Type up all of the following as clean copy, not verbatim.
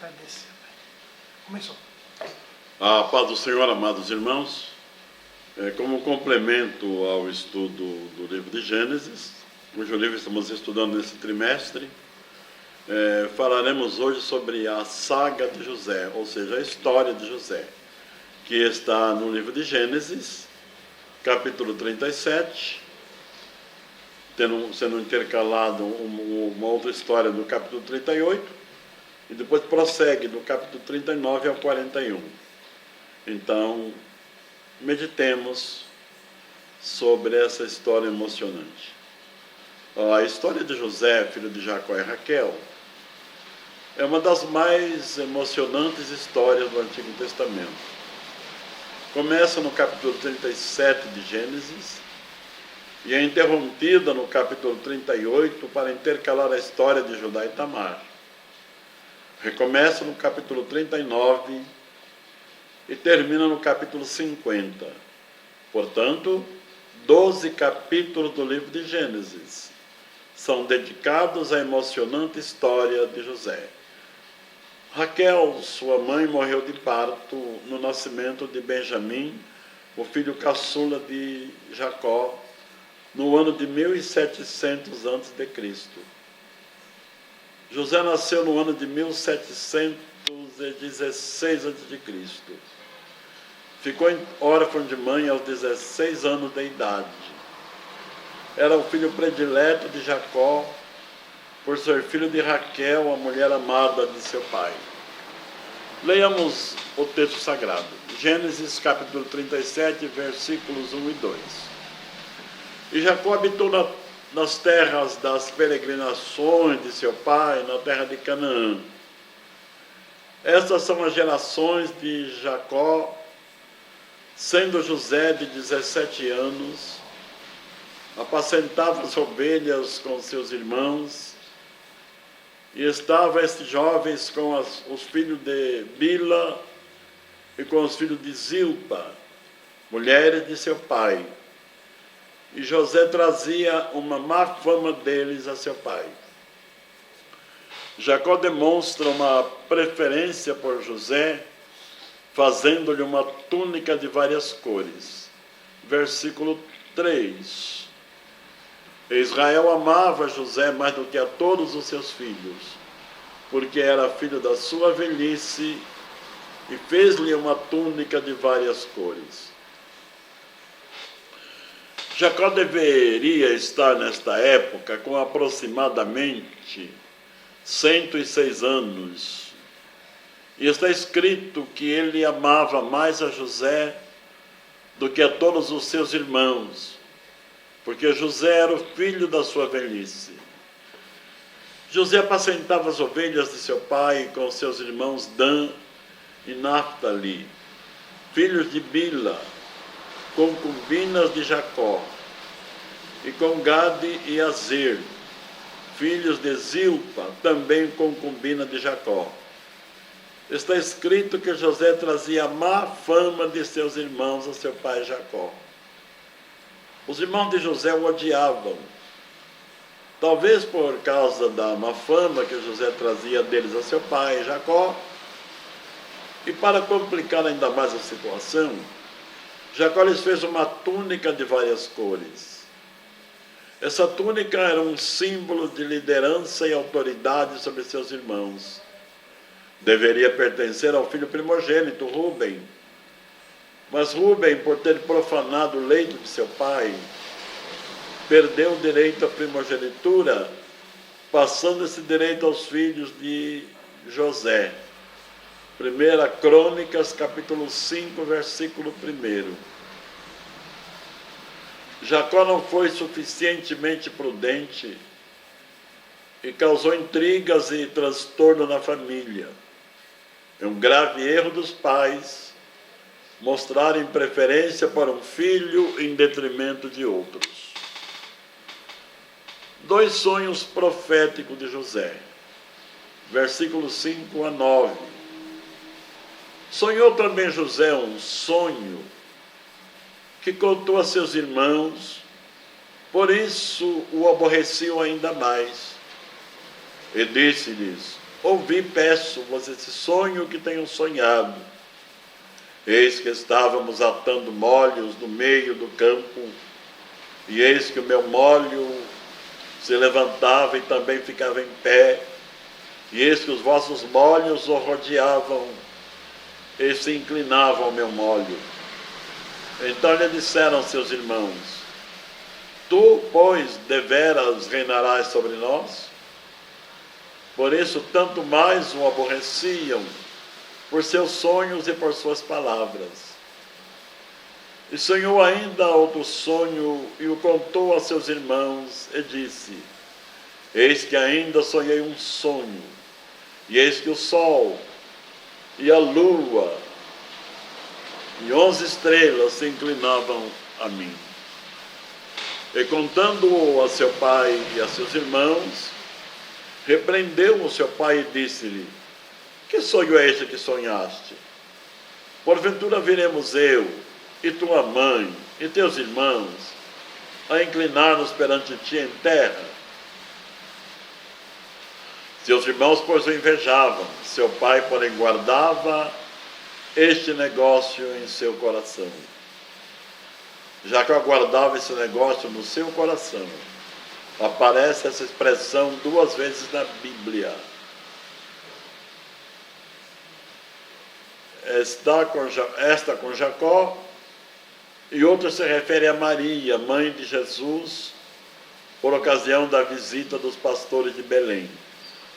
agradecer. Começou. A paz do Senhor, amados irmãos. Como complemento ao estudo do livro de Gênesis, cujo livro estamos estudando nesse trimestre, falaremos hoje sobre a saga de José, ou seja, a história de José, que está no livro de Gênesis, capítulo 37, sendo intercalado uma outra história no capítulo 38, e depois prossegue do capítulo 39 ao 41. Então, meditemos sobre essa história emocionante. A história de José, filho de Jacó e Raquel, é uma das mais emocionantes histórias do Antigo Testamento. Começa no capítulo 37 de Gênesis e é interrompida no capítulo 38 para intercalar a história de Judá e Tamar. Recomeça no capítulo 39 e termina no capítulo 50. Portanto, 12 capítulos do livro de Gênesis são dedicados à emocionante história de José. Raquel, sua mãe, morreu de parto no nascimento de Benjamim, o filho caçula de Jacó, no ano de 1700 a.C. José nasceu no ano de 1716 a.C. Ficou órfão de mãe aos 16 anos de idade. Era o filho predileto de Jacó, por ser filho de Raquel, a mulher amada de seu pai. Leiamos o texto sagrado. Gênesis capítulo 37, versículos 1 e 2. E Jacó habitou nas terras das peregrinações de seu pai, na terra de Canaã. Estas são as gerações de Jacó, sendo José de 17 anos, apacentava as ovelhas com seus irmãos, e estavam estes jovens com os filhos de Bila e com os filhos de Zilpa, mulheres de seu pai. E José trazia uma má fama deles a seu pai. Jacó demonstra uma preferência por José, fazendo-lhe uma túnica de várias cores. Versículo 3. Israel amava José mais do que a todos os seus filhos, porque era filho da sua velhice, e fez-lhe uma túnica de várias cores. Jacó deveria estar nesta época com aproximadamente 106 anos, e está escrito que ele amava mais a José do que a todos os seus irmãos, porque José era o filho da sua velhice. José apacentava as ovelhas de seu pai com seus irmãos Dan e Naphtali, filhos de Bila, concubinas de Jacó, e com Gade e Azer, filhos de Zilpa, também concubina de Jacó. Está escrito que José trazia a má fama de seus irmãos a seu pai Jacó. Os irmãos de José o odiavam, talvez por causa da má fama que José trazia deles a seu pai Jacó. E para complicar ainda mais a situação, Jacó lhes fez uma túnica de várias cores. Essa túnica era um símbolo de liderança e autoridade sobre seus irmãos. Deveria pertencer ao filho primogênito, Rúben. Mas Rúben, por ter profanado o leito de seu pai, perdeu o direito à primogenitura, passando esse direito aos filhos de José. 1 Crônicas, capítulo 5, versículo 1. Jacó não foi suficientemente prudente e causou intrigas e transtorno na família. É um grave erro dos pais mostrarem preferência para um filho em detrimento de outros. 2 sonhos proféticos de José, versículos 5 a 9. Sonhou também José um sonho que contou a seus irmãos, por isso o aborreciam ainda mais. E disse-lhes: ouvi, peço-vos esse sonho que tenho sonhado. Eis que estávamos atando molhos no meio do campo, e eis que o meu molho se levantava e também ficava em pé, e eis que os vossos molhos o rodeavam e se inclinavam ao meu molho. Então lhe disseram seus irmãos: tu, pois, deveras reinarás sobre nós? Por isso, tanto mais o aborreciam, por seus sonhos e por suas palavras. E sonhou ainda outro sonho, e o contou a seus irmãos, e disse: eis que ainda sonhei um sonho, e eis que o sol, e a lua, e 11 estrelas se inclinavam a mim. E contando-o a seu pai e a seus irmãos, repreendeu o seu pai e disse-lhe: que sonho é este que sonhaste? Porventura viremos eu, e tua mãe, e teus irmãos, a inclinar-nos perante ti em terra? Seus irmãos, pois, o invejavam, seu pai, porém, guardava este negócio em seu coração. Jacó guardava esse negócio no seu coração. Aparece essa expressão 2 vezes na Bíblia. Esta com Jacó, e outra se refere a Maria, mãe de Jesus, por ocasião da visita dos pastores de Belém.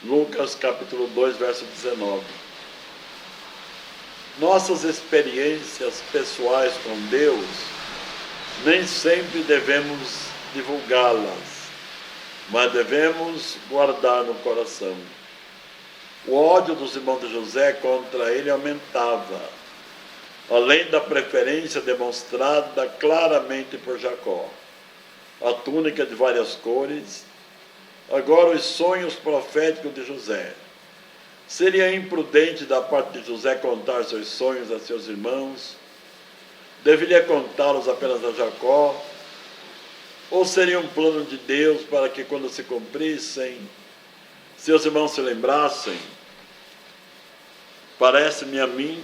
Lucas capítulo 2, verso 19. Nossas experiências pessoais com Deus nem sempre devemos divulgá-las, mas devemos guardar no coração. O ódio dos irmãos de José contra ele aumentava, além da preferência demonstrada claramente por Jacó. A túnica de várias cores, agora os sonhos proféticos de José. Seria imprudente da parte de José contar seus sonhos a seus irmãos? Deveria contá-los apenas a Jacó? Ou seria um plano de Deus para que, quando se cumprissem, seus irmãos se lembrassem? Parece-me a mim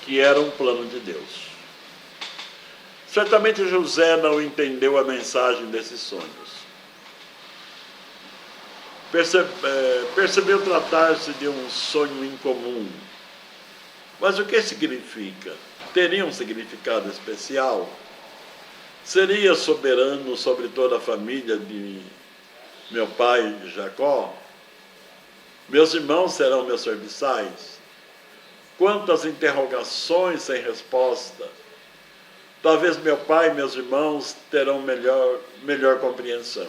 que era um plano de Deus. Certamente José não entendeu a mensagem desses sonhos. Percebeu tratar-se de um sonho incomum. Mas o que significa? Teria um significado especial? Seria soberano sobre toda a família de meu pai Jacó? Meus irmãos serão meus serviçais? Quantas interrogações sem resposta! Talvez meu pai e meus irmãos terão melhor compreensão.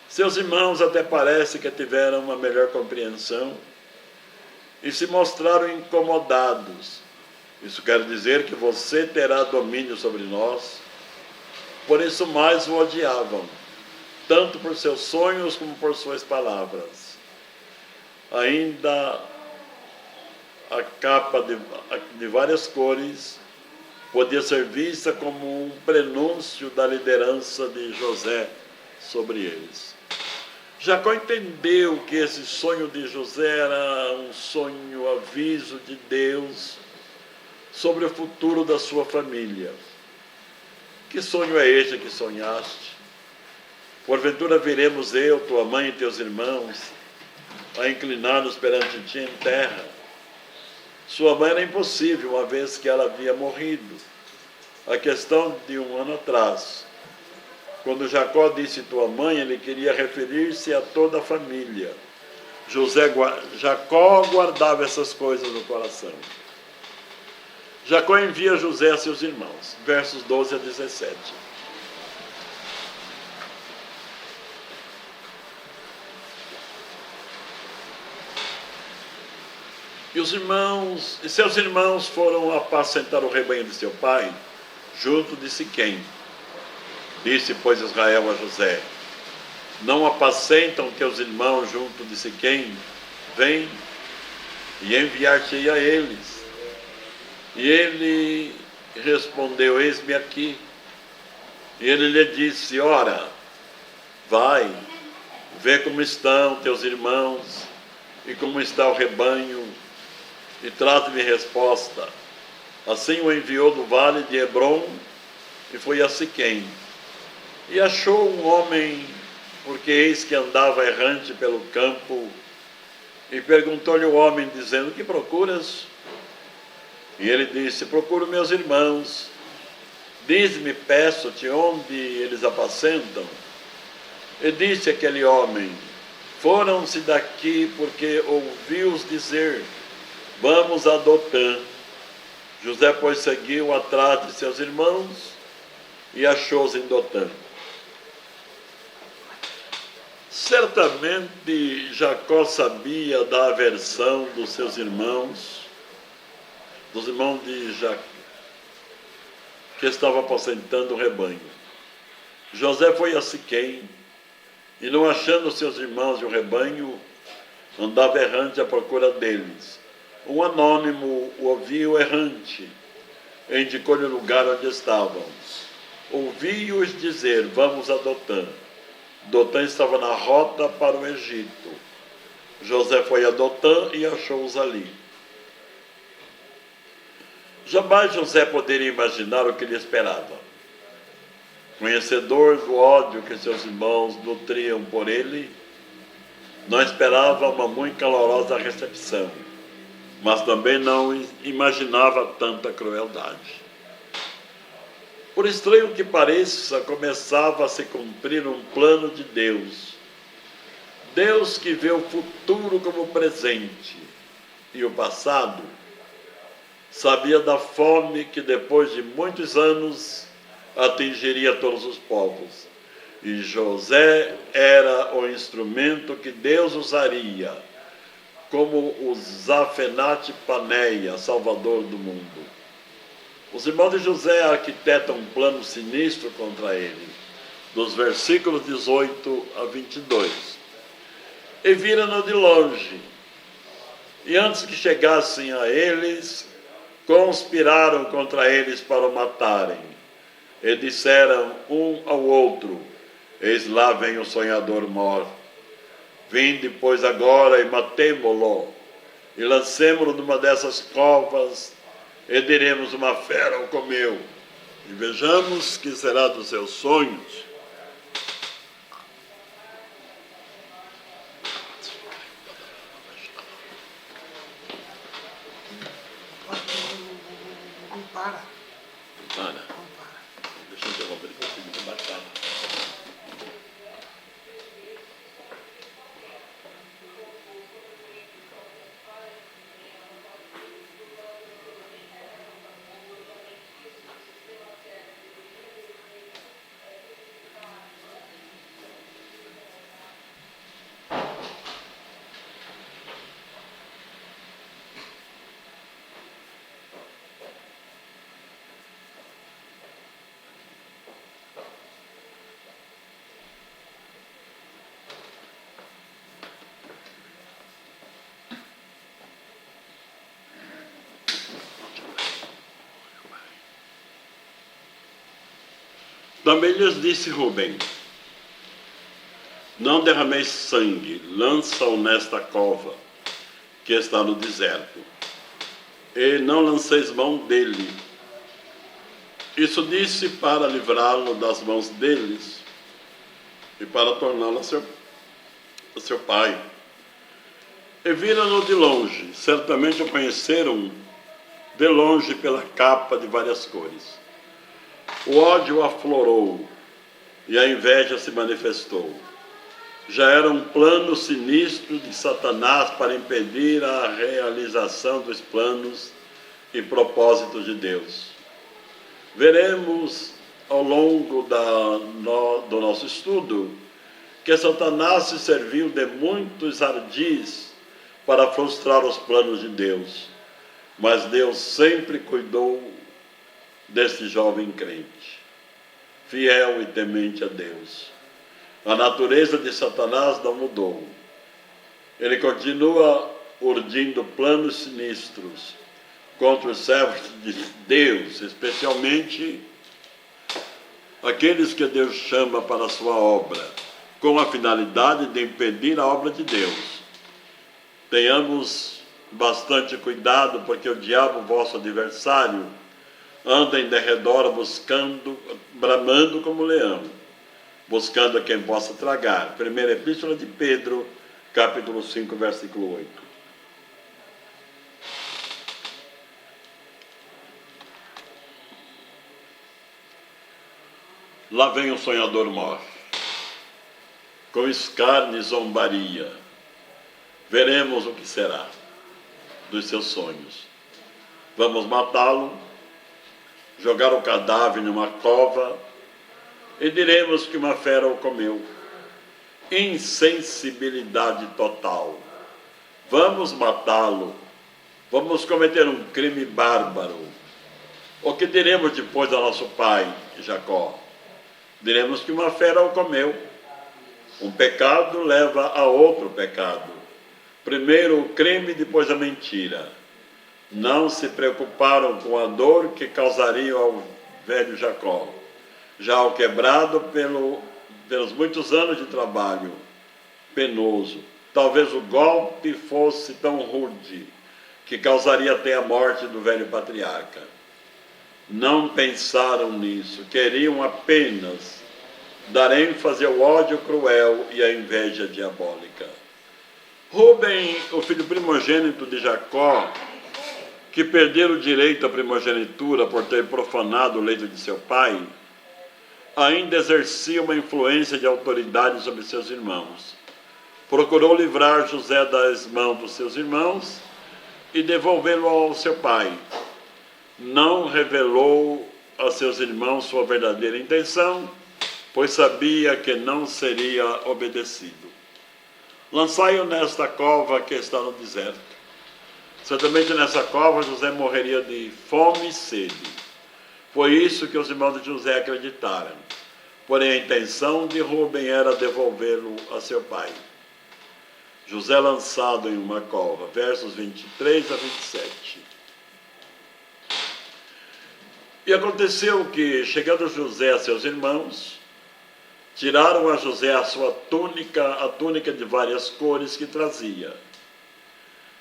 Seus irmãos até parece que tiveram uma melhor compreensão e se mostraram incomodados. Isso quer dizer que você terá domínio sobre nós. Por isso mais o odiavam, tanto por seus sonhos como por suas palavras. Ainda a capa de várias cores podia ser vista como um prenúncio da liderança de José sobre eles. Jacó entendeu que esse sonho de José era um sonho, aviso de Deus sobre o futuro da sua família. Que sonho é este que sonhaste? Porventura viremos eu, tua mãe e teus irmãos a inclinar-nos perante ti em terra? Sua mãe era impossível, uma vez que ela havia morrido. A questão de 1 ano atrás. Quando Jacó disse tua mãe, ele queria referir-se a toda a família. Jacó guardava essas coisas no coração. Jacó envia José a seus irmãos, versos 12 a 17. E seus irmãos foram apacentar o rebanho de seu pai, junto de Siquém. Disse, pois, Israel a José: não apacentam teus irmãos junto de Siquém? Vem e enviar-te-ei a eles. E ele respondeu: eis-me aqui. E ele lhe disse: ora, vai, vê como estão teus irmãos e como está o rebanho, e traz-me resposta. Assim o enviou do vale de Hebrom, e foi a Siquém. E achou um homem, porque eis que andava errante pelo campo, e perguntou-lhe o homem, dizendo: que procuras? E ele disse: procuro meus irmãos. Diz-me, peço-te, onde eles apacentam? E disse aquele homem: foram-se daqui, porque ouviu-os dizer: vamos a Dotã. José, pois, seguiu atrás de seus irmãos e achou-os em Dotã. Certamente Jacó sabia da aversão dos seus irmãos, dos irmãos de Jacó, que estavam apacentando o rebanho. José foi a Siquém, e não achando seus irmãos e o rebanho, andava errante à procura deles. Um anônimo o ouviu errante, e indicou-lhe o lugar onde estavam. Ouviu-os dizer: vamos a Dotã. Dotã estava na rota para o Egito. José foi a Dotã e achou-os ali. Jamais José poderia imaginar o que lhe esperava. Conhecedor do ódio que seus irmãos nutriam por ele, não esperava uma muito calorosa recepção, mas também não imaginava tanta crueldade. Por estranho que pareça, começava a se cumprir um plano de Deus. Deus que vê o futuro como presente e o passado, sabia da fome que depois de muitos anos atingiria todos os povos. E José era o instrumento que Deus usaria como o Zafenate Paneia, salvador do mundo. Os irmãos de José arquitetam um plano sinistro contra ele, dos versículos 18 a 22. E viram-no de longe, e antes que chegassem a eles, conspiraram contra eles para o matarem. E disseram um ao outro: eis lá vem o sonhador mor. Vinde, pois, agora e matemo-lo, e lancemo-lo numa dessas covas, e diremos: uma fera o comeu, e vejamos que será dos seus sonhos. Não para. Para. Não para. Deixa eu interromper, depois eu fico bacana. Também lhes disse Rubem: não derrameis sangue, lança-o nesta cova, que está no deserto, e não lanceis mão dele. Isso disse para livrá-lo das mãos deles, e para torná-lo a seu pai. E viram-no de longe, certamente o conheceram de longe pela capa de várias cores. O ódio aflorou e a inveja se manifestou. Já era um plano sinistro de Satanás para impedir a realização dos planos e propósitos de Deus. Veremos ao longo do nosso estudo que Satanás se serviu de muitos ardis para frustrar os planos de Deus, mas Deus sempre cuidou deste jovem crente, fiel e temente a Deus. A natureza de Satanás não mudou. Ele continua urdindo planos sinistros contra os servos de Deus, especialmente aqueles que Deus chama para a sua obra, com a finalidade de impedir a obra de Deus. Tenhamos bastante cuidado, porque o diabo, vosso adversário, anda em derredor buscando, bramando como leão, buscando a quem possa tragar. Primeira Epístola de Pedro, capítulo 5, versículo 8. Lá vem o sonhador mor, com escárnio e zombaria. Veremos o que será dos seus sonhos. Vamos matá-lo, jogar o cadáver numa cova e diremos que uma fera o comeu. Insensibilidade total. Vamos matá-lo, vamos cometer um crime bárbaro. O que diremos depois ao nosso pai, Jacó? Diremos que uma fera o comeu. Um pecado leva a outro pecado. Primeiro o crime, depois a mentira. Não se preocuparam com a dor que causaria ao velho Jacó, já ao quebrado pelos muitos anos de trabalho penoso. Talvez o golpe fosse tão rude que causaria até a morte do velho patriarca. Não pensaram nisso, queriam apenas dar ênfase ao ódio cruel e à inveja diabólica. Rúben, o filho primogênito de Jacó, que perdera o direito à primogenitura por ter profanado o leito de seu pai, ainda exercia uma influência de autoridade sobre seus irmãos. Procurou livrar José das mãos dos seus irmãos e devolvê-lo ao seu pai. Não revelou a seus irmãos sua verdadeira intenção, pois sabia que não seria obedecido. Lançai-o nesta cova que está no deserto. Certamente nessa cova José morreria de fome e sede. Foi isso que os irmãos de José acreditaram. Porém a intenção de Rúben era devolvê-lo a seu pai. José lançado em uma cova, versos 23 a 27. E aconteceu que, chegando José a seus irmãos, tiraram a José a sua túnica, a túnica de várias cores que trazia,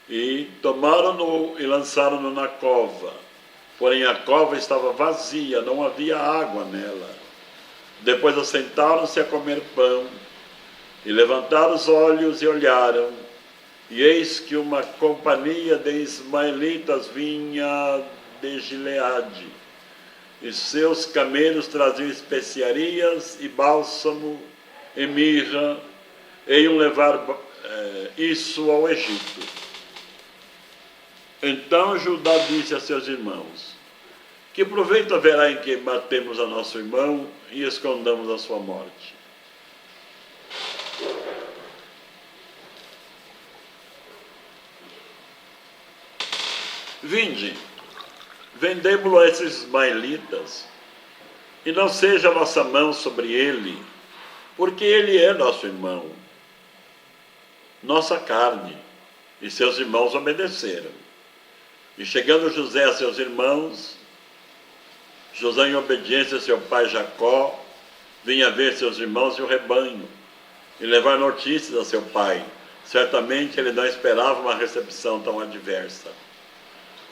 e tomaram-no e lançaram-no na cova. Porém a cova estava vazia, não havia água nela. Depois assentaram-se a comer pão, e levantaram os olhos e olharam, e eis que uma companhia de ismaelitas vinha de Gileade, e seus camelos traziam especiarias e bálsamo e mirra, e iam levar isso ao Egito. Então Judá disse a seus irmãos: que proveito haverá em que matemos a nosso irmão e escondamos a sua morte? Vinde, vendemo-lo a esses ismaelitas, e não seja a nossa mão sobre ele, porque ele é nosso irmão, nossa carne. E seus irmãos obedeceram. E chegando José a seus irmãos, José, em obediência a seu pai Jacó, vinha ver seus irmãos e o rebanho, e levar notícias a seu pai. Certamente ele não esperava uma recepção tão adversa.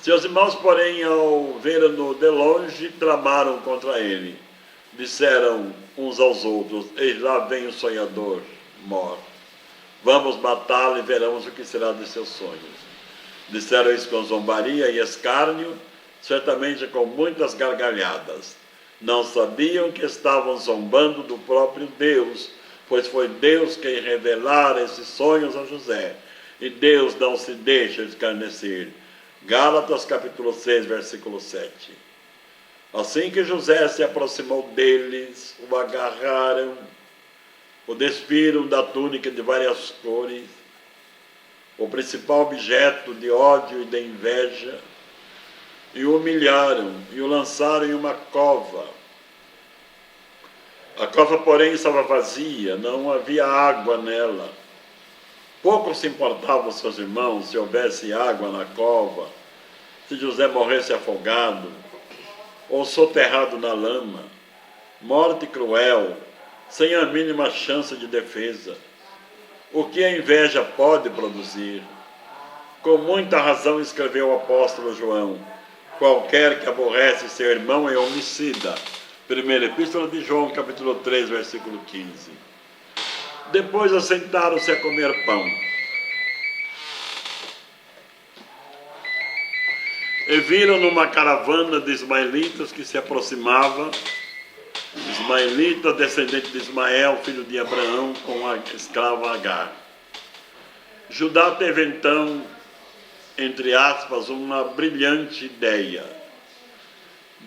Seus irmãos, porém, ao vê-lo de longe, tramaram contra ele. Disseram uns aos outros: eis lá vem o sonhador mor. Vamos matá-lo e veremos o que será de seus sonhos. Disseram isso com zombaria e escárnio, certamente com muitas gargalhadas. Não sabiam que estavam zombando do próprio Deus, pois foi Deus quem revelara esses sonhos a José. E Deus não se deixa escarnecer. Gálatas capítulo 6, versículo 7. Assim que José se aproximou deles, o agarraram, o despiram da túnica de várias cores, o principal objeto de ódio e de inveja, e o humilharam e o lançaram em uma cova. A cova, porém, estava vazia, não havia água nela. Pouco se importavam seus irmãos se houvesse água na cova, se José morresse afogado ou soterrado na lama. Morte cruel, sem a mínima chance de defesa. O que a inveja pode produzir? Com muita razão escreveu o apóstolo João: qualquer que aborrece seu irmão é homicida. Primeira Epístola de João, capítulo 3, versículo 15. Depois assentaram-se a comer pão. E viram numa caravana de ismaelitas que se aproximava, ismaelita, descendente de Ismael, filho de Abraão, com a escrava Agar. Judá teve então, entre aspas, uma brilhante ideia.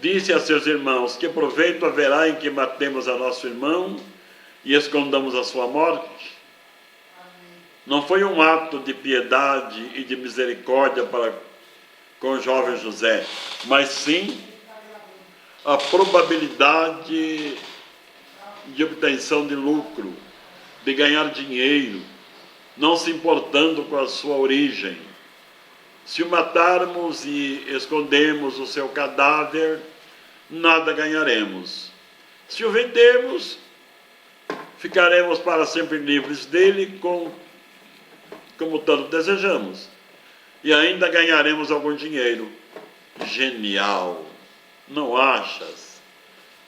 Disse a seus irmãos: que proveito haverá em que matemos a nosso irmão e escondamos a sua morte? Não foi um ato de piedade e de misericórdia para com o jovem José, mas sim a probabilidade de obtenção de lucro, de ganhar dinheiro, não se importando com a sua origem. Se o matarmos e escondermos o seu cadáver, nada ganharemos. Se o vendermos, ficaremos para sempre livres dele, como tanto desejamos. E ainda ganharemos algum dinheiro. Genial, não achas?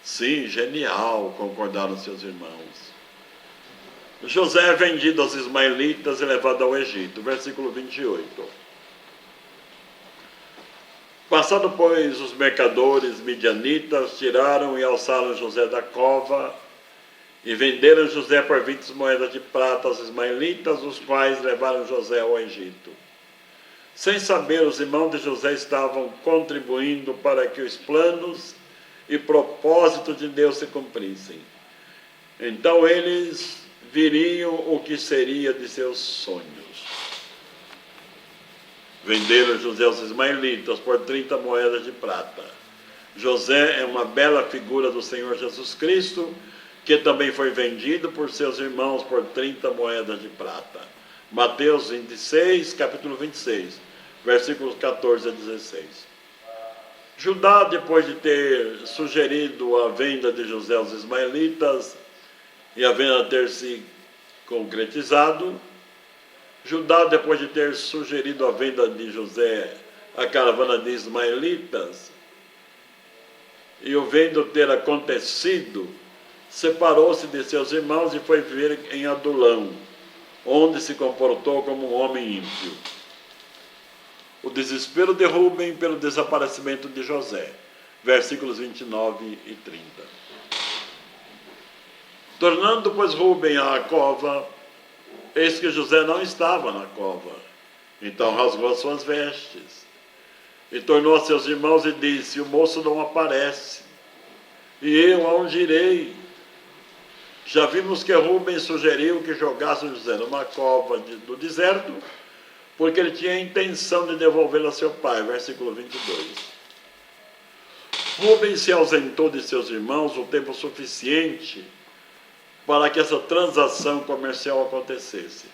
Sim, genial, concordaram seus irmãos. José é vendido aos ismaelitas e levado ao Egito. Versículo 28. Passando, pois, os mercadores midianitas, tiraram e alçaram José da cova e venderam José por 20 moedas de prata aos ismaelitas, os quais levaram José ao Egito. Sem saber, os irmãos de José estavam contribuindo para que os planos e propósitos de Deus se cumprissem. Então eles viriam o que seria de seus sonhos. Venderam José aos ismaelitas por 30 moedas de prata. José é uma bela figura do Senhor Jesus Cristo, que também foi vendido por seus irmãos por 30 moedas de prata. Mateus 26, capítulo 26, versículos 14 a 16. Judá, depois de ter sugerido a venda de José aos ismaelitas e a venda ter se concretizado, Judá, depois de ter sugerido a venda de José à caravana de ismaelitas, e o vendo ter acontecido, separou-se de seus irmãos e foi viver em Adulão, onde se comportou como um homem ímpio. O desespero de Rúben pelo desaparecimento de José. Versículos 29 e 30. Tornando, pois, Rúben à cova, eis que José não estava na cova. Então rasgou as suas vestes e tornou a seus irmãos e disse: o moço não aparece, e eu aonde irei? Já vimos que Rúben sugeriu que jogasse José numa cova do deserto, porque ele tinha a intenção de devolvê-lo a seu pai. Versículo 22. Rúben se ausentou de seus irmãos o tempo suficiente para que essa transação comercial acontecesse.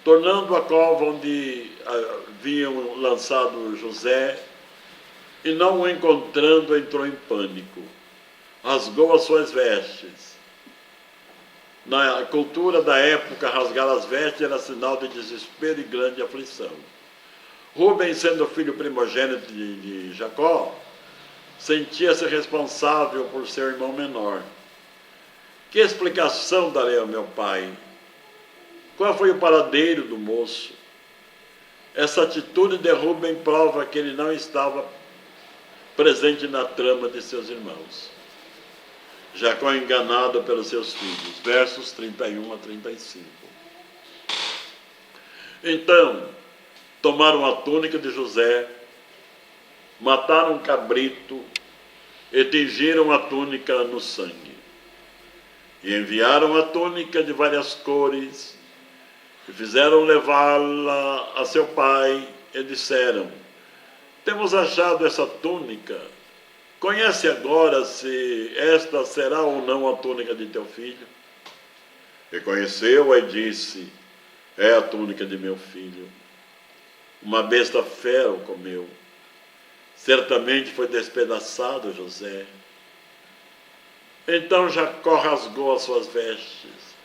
Tornando a cova onde haviam lançado José, e não o encontrando, entrou em pânico. Rasgou as suas vestes. Na cultura da época, rasgar as vestes era sinal de desespero e grande aflição. Rúben, sendo filho primogênito de Jacó, sentia-se responsável por seu irmão menor. Que explicação darei ao meu pai? Qual foi o paradeiro do moço? Essa atitude de Rúben prova que ele não estava presente na trama de seus irmãos. Jacó enganado pelos seus filhos. Versos 31 a 35. Então, tomaram a túnica de José, mataram um cabrito e tingiram a túnica no sangue. E enviaram a túnica de várias cores e fizeram levá-la a seu pai e disseram: temos achado essa túnica. Conhece agora se esta será ou não a túnica de teu filho? Reconheceu-a e disse: é a túnica de meu filho. Uma besta fera o comeu. Certamente foi despedaçado José. Então Jacó rasgou as suas vestes,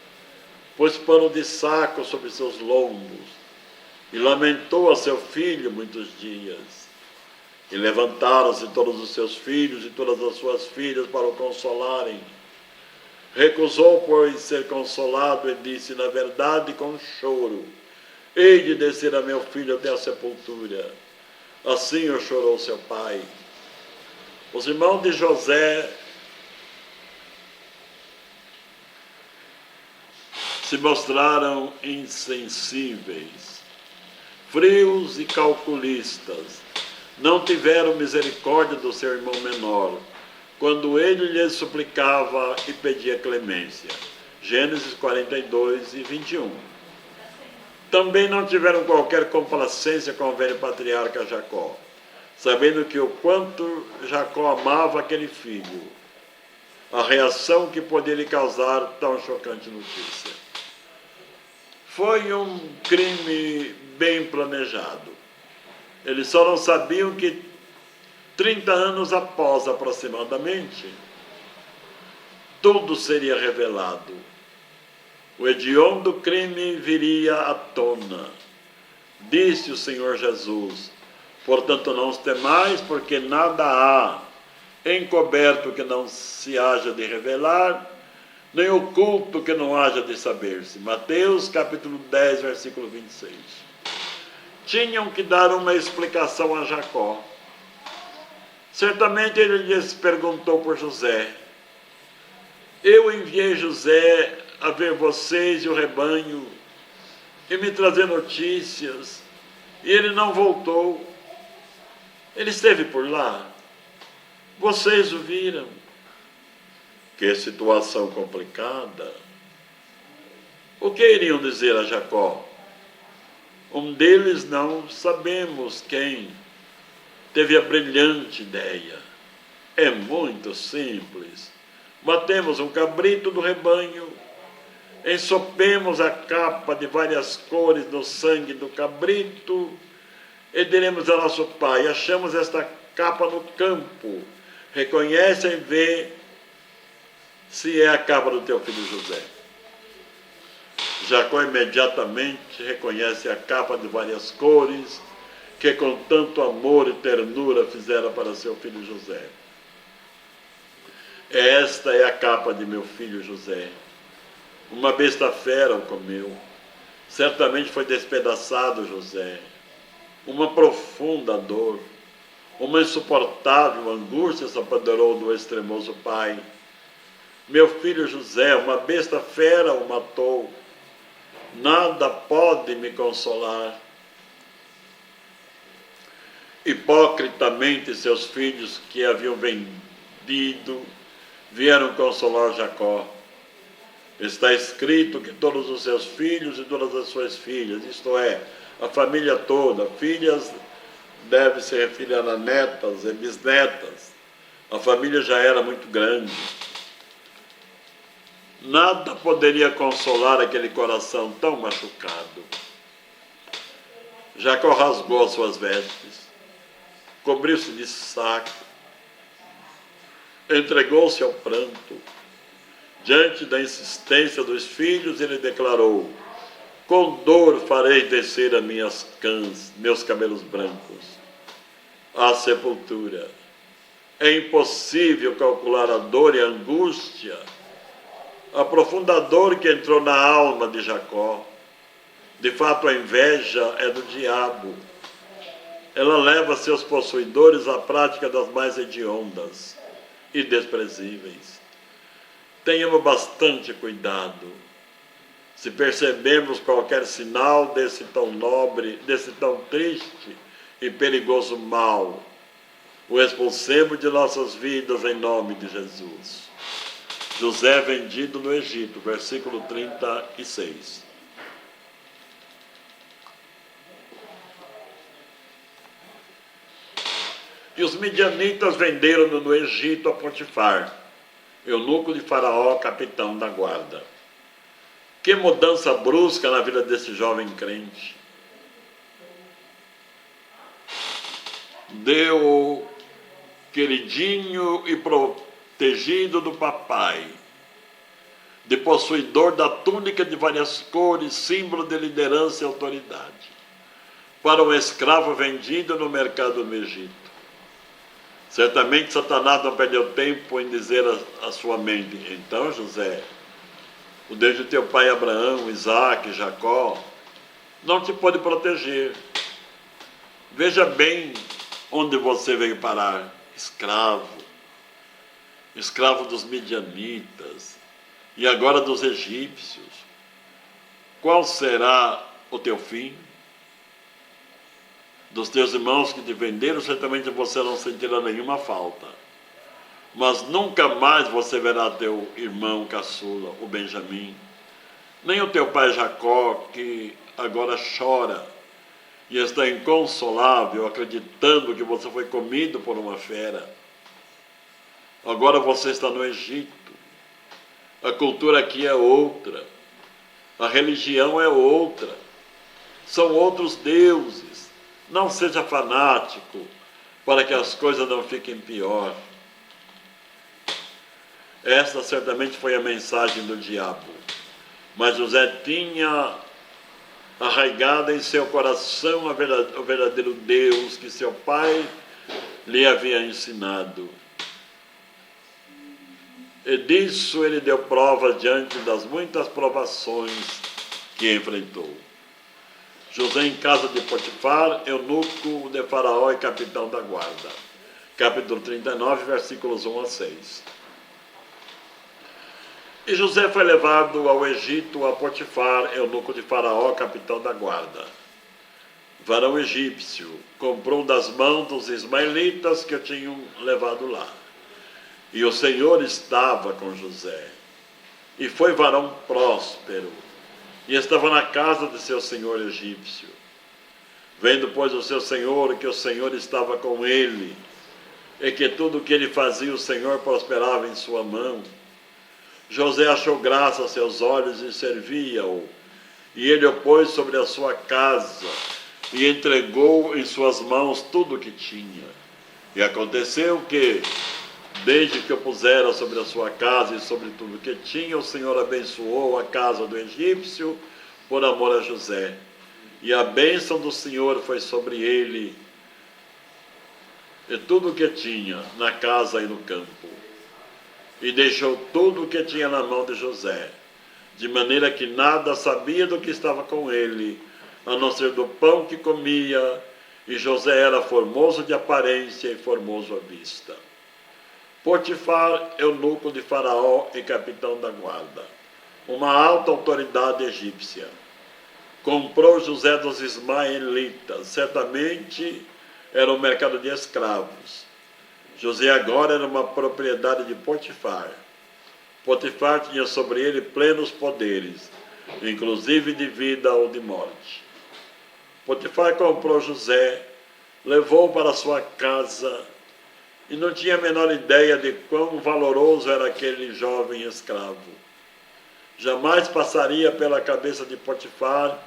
pôs pano de saco sobre seus lombos e lamentou a seu filho muitos dias. E levantaram-se todos os seus filhos e todas as suas filhas para o consolarem. Recusou, pois, ser consolado e disse, na verdade, com choro, hei de descer a meu filho até a sepultura. Assim o chorou seu pai. Os irmãos de José se mostraram insensíveis, frios e calculistas. Não tiveram misericórdia do seu irmão menor, quando ele lhes suplicava e pedia clemência. Gênesis 42 e 21. Também não tiveram qualquer complacência com o velho patriarca Jacó, sabendo que o quanto Jacó amava aquele filho, a reação que podia lhe causar tão chocante notícia. Foi um crime bem planejado. Eles só não sabiam que 30 anos após, aproximadamente, tudo seria revelado. O hediondo crime viria à tona. Disse o Senhor Jesus, portanto não os temais, porque nada há encoberto que não se haja de revelar, nem oculto que não haja de saber-se. Mateus capítulo 10, versículo 26. Tinham que dar uma explicação a Jacó. Certamente ele lhes perguntou por José. Eu enviei José a ver vocês e o rebanho e me trazer notícias, e ele não voltou. Ele esteve por lá. Vocês o viram. Que situação complicada. O que iriam dizer a Jacó? Um deles, não sabemos quem, teve a brilhante ideia. É muito simples. Matemos um cabrito do rebanho, ensopemos a capa de várias cores do sangue do cabrito e diremos a nosso pai, achamos esta capa no campo, reconhece e vê se é a capa do teu filho José. Jacó imediatamente reconhece a capa de várias cores que com tanto amor e ternura fizera para seu filho José. Esta é a capa de meu filho José. Uma besta fera o comeu. Certamente foi despedaçado José. Uma profunda dor, uma insuportável angústia se apoderou do extremoso pai. Meu filho José, uma besta fera o matou. Nada pode me consolar. Hipocritamente seus filhos que haviam vendido vieram consolar Jacó. Está escrito que todos os seus filhos e todas as suas filhas, isto é, a família toda, filhas deve se referir a netas e bisnetas, a família já era muito grande. Nada poderia consolar aquele coração tão machucado. Jacó rasgou as suas vestes, cobriu-se de saco, entregou-se ao pranto. Diante da insistência dos filhos, ele declarou: com dor farei descer a meus cabelos brancos à sepultura. É impossível calcular a dor e a angústia, a profunda dor que entrou na alma de Jacó. De fato, a inveja é do diabo. Ela leva seus possuidores à prática das mais hediondas e desprezíveis. Tenhamos bastante cuidado. Se percebemos qualquer sinal desse tão nobre, desse tão triste e perigoso mal, o expulsemos de nossas vidas em nome de Jesus. José vendido no Egito, versículo 36. E os midianitas venderam-no no Egito a Potifar, eunuco de Faraó, capitão da guarda. Que mudança brusca na vida desse jovem crente. Deu queridinho e protegido do papai, de possuidor da túnica de várias cores, símbolo de liderança e autoridade. para um escravo vendido no mercado no Egito. Certamente Satanás não perdeu tempo em dizer à sua mente: então, José, o Deus de teu pai Abraão, Isaque, Jacó, não te pode proteger. Veja bem onde você veio parar: escravo dos midianitas e agora dos egípcios. Qual será o teu fim? Dos teus irmãos que te venderam, certamente você não sentirá nenhuma falta, mas nunca mais você verá teu irmão caçula, o Benjamim, nem o teu pai Jacó, que agora chora e está inconsolável, acreditando que você foi comido por uma fera. Agora você está no Egito. A cultura aqui é outra. A religião é outra. São outros deuses. Não seja fanático, para que as coisas não fiquem pior. Esta certamente foi a mensagem do diabo. Mas José tinha arraigado em seu coração o verdadeiro Deus que seu pai lhe havia ensinado. E disso ele deu prova diante das muitas provações que enfrentou. José em casa de Potifar, eunuco de Faraó e capitão da guarda. Capítulo 39, versículos 1 a 6. E José foi levado ao Egito a Potifar, eunuco de Faraó, capitão da guarda. Varão egípcio, comprou das mãos dos ismaelitas que o tinham levado lá. E o Senhor estava com José. E foi varão próspero. E estava na casa de seu senhor egípcio. Vendo, pois, o seu senhor que o Senhor estava com ele, e que tudo o que ele fazia o Senhor prosperava em sua mão, José achou graça a seus olhos e servia-o. E ele o pôs sobre a sua casa e entregou em suas mãos tudo o que tinha. E aconteceu que, desde que o pusera sobre a sua casa e sobre tudo que tinha, o Senhor abençoou a casa do egípcio por amor a José. E a bênção do Senhor foi sobre ele e tudo o que tinha na casa e no campo. E deixou tudo o que tinha na mão de José, de maneira que nada sabia do que estava com ele, a não ser do pão que comia, e José era formoso de aparência e formoso à vista. Potifar, eunuco de Faraó e capitão da guarda, uma alta autoridade egípcia, comprou José dos ismaelitas. Certamente era um mercado de escravos. José agora era uma propriedade de Potifar. Potifar tinha sobre ele plenos poderes, inclusive de vida ou de morte. Potifar comprou José, levou-o para sua casa, e não tinha a menor ideia de quão valoroso era aquele jovem escravo. Jamais passaria pela cabeça de Potifar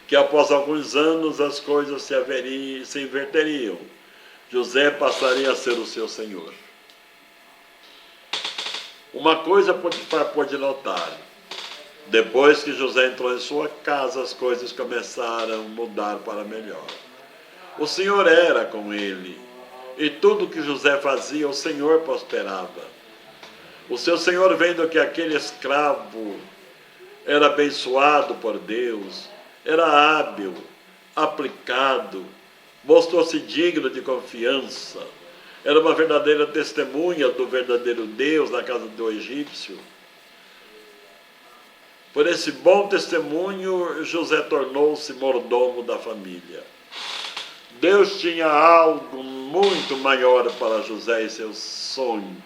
que após alguns anos as coisas se inverteriam. José passaria a ser o seu senhor. Uma coisa Potifar pôde notar: depois que José entrou em sua casa, as coisas começaram a mudar para melhor. O Senhor era com ele, e tudo que José fazia, o Senhor prosperava. O seu senhor, vendo que aquele escravo era abençoado por Deus, era hábil, aplicado, mostrou-se digno de confiança, era uma verdadeira testemunha do verdadeiro Deus na casa do egípcio. Por esse bom testemunho, José tornou-se mordomo da família. Deus tinha algo muito maior para José e seus sonhos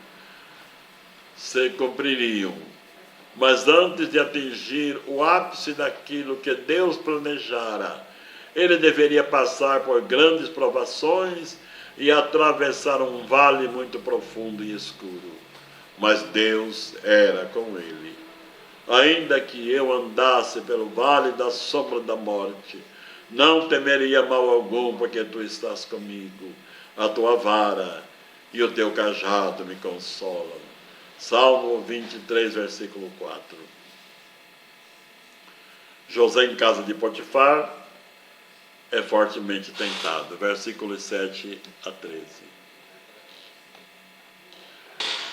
se cumpririam. Mas antes de atingir o ápice daquilo que Deus planejara, ele deveria passar por grandes provações e atravessar um vale muito profundo e escuro. Mas Deus era com ele. Ainda que eu andasse pelo vale da sombra da morte, não temeria mal algum, porque tu estás comigo. A tua vara e o teu cajado me consolam. Salmo 23, versículo 4. José em casa de Potifar, é fortemente tentado. Versículos 7 a 13.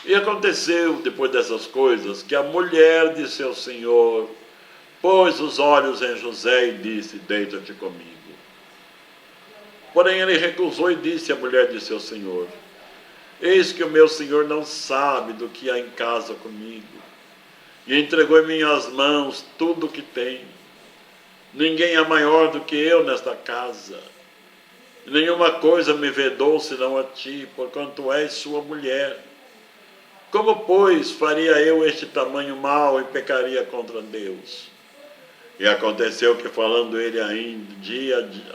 E aconteceu, depois dessas coisas, que a mulher de seu senhor pôs os olhos em José e disse: deita-te comigo. Porém ele recusou e disse à mulher de seu senhor: eis que o meu senhor não sabe do que há em casa comigo, e entregou em minhas mãos tudo o que tem. Ninguém é maior do que eu nesta casa. Nenhuma coisa me vedou senão a ti, porquanto és sua mulher. Como, pois, faria eu este tamanho mal e pecaria contra Deus? E aconteceu que, falando ele ainda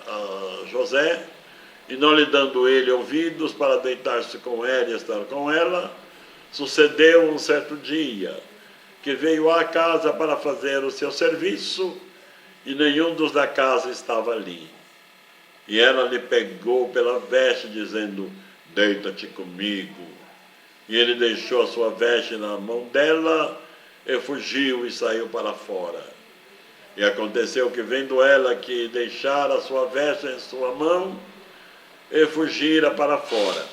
a José, e não lhe dando ele ouvidos para deitar-se com ela e estar com ela, sucedeu um certo dia, que veio à casa para fazer o seu serviço, e nenhum dos da casa estava ali. E ela lhe pegou pela veste, dizendo: deita-te comigo. E ele deixou a sua veste na mão dela, e fugiu e saiu para fora. E aconteceu que, vendo ela que deixara a sua veste em sua mão, e fugira para fora.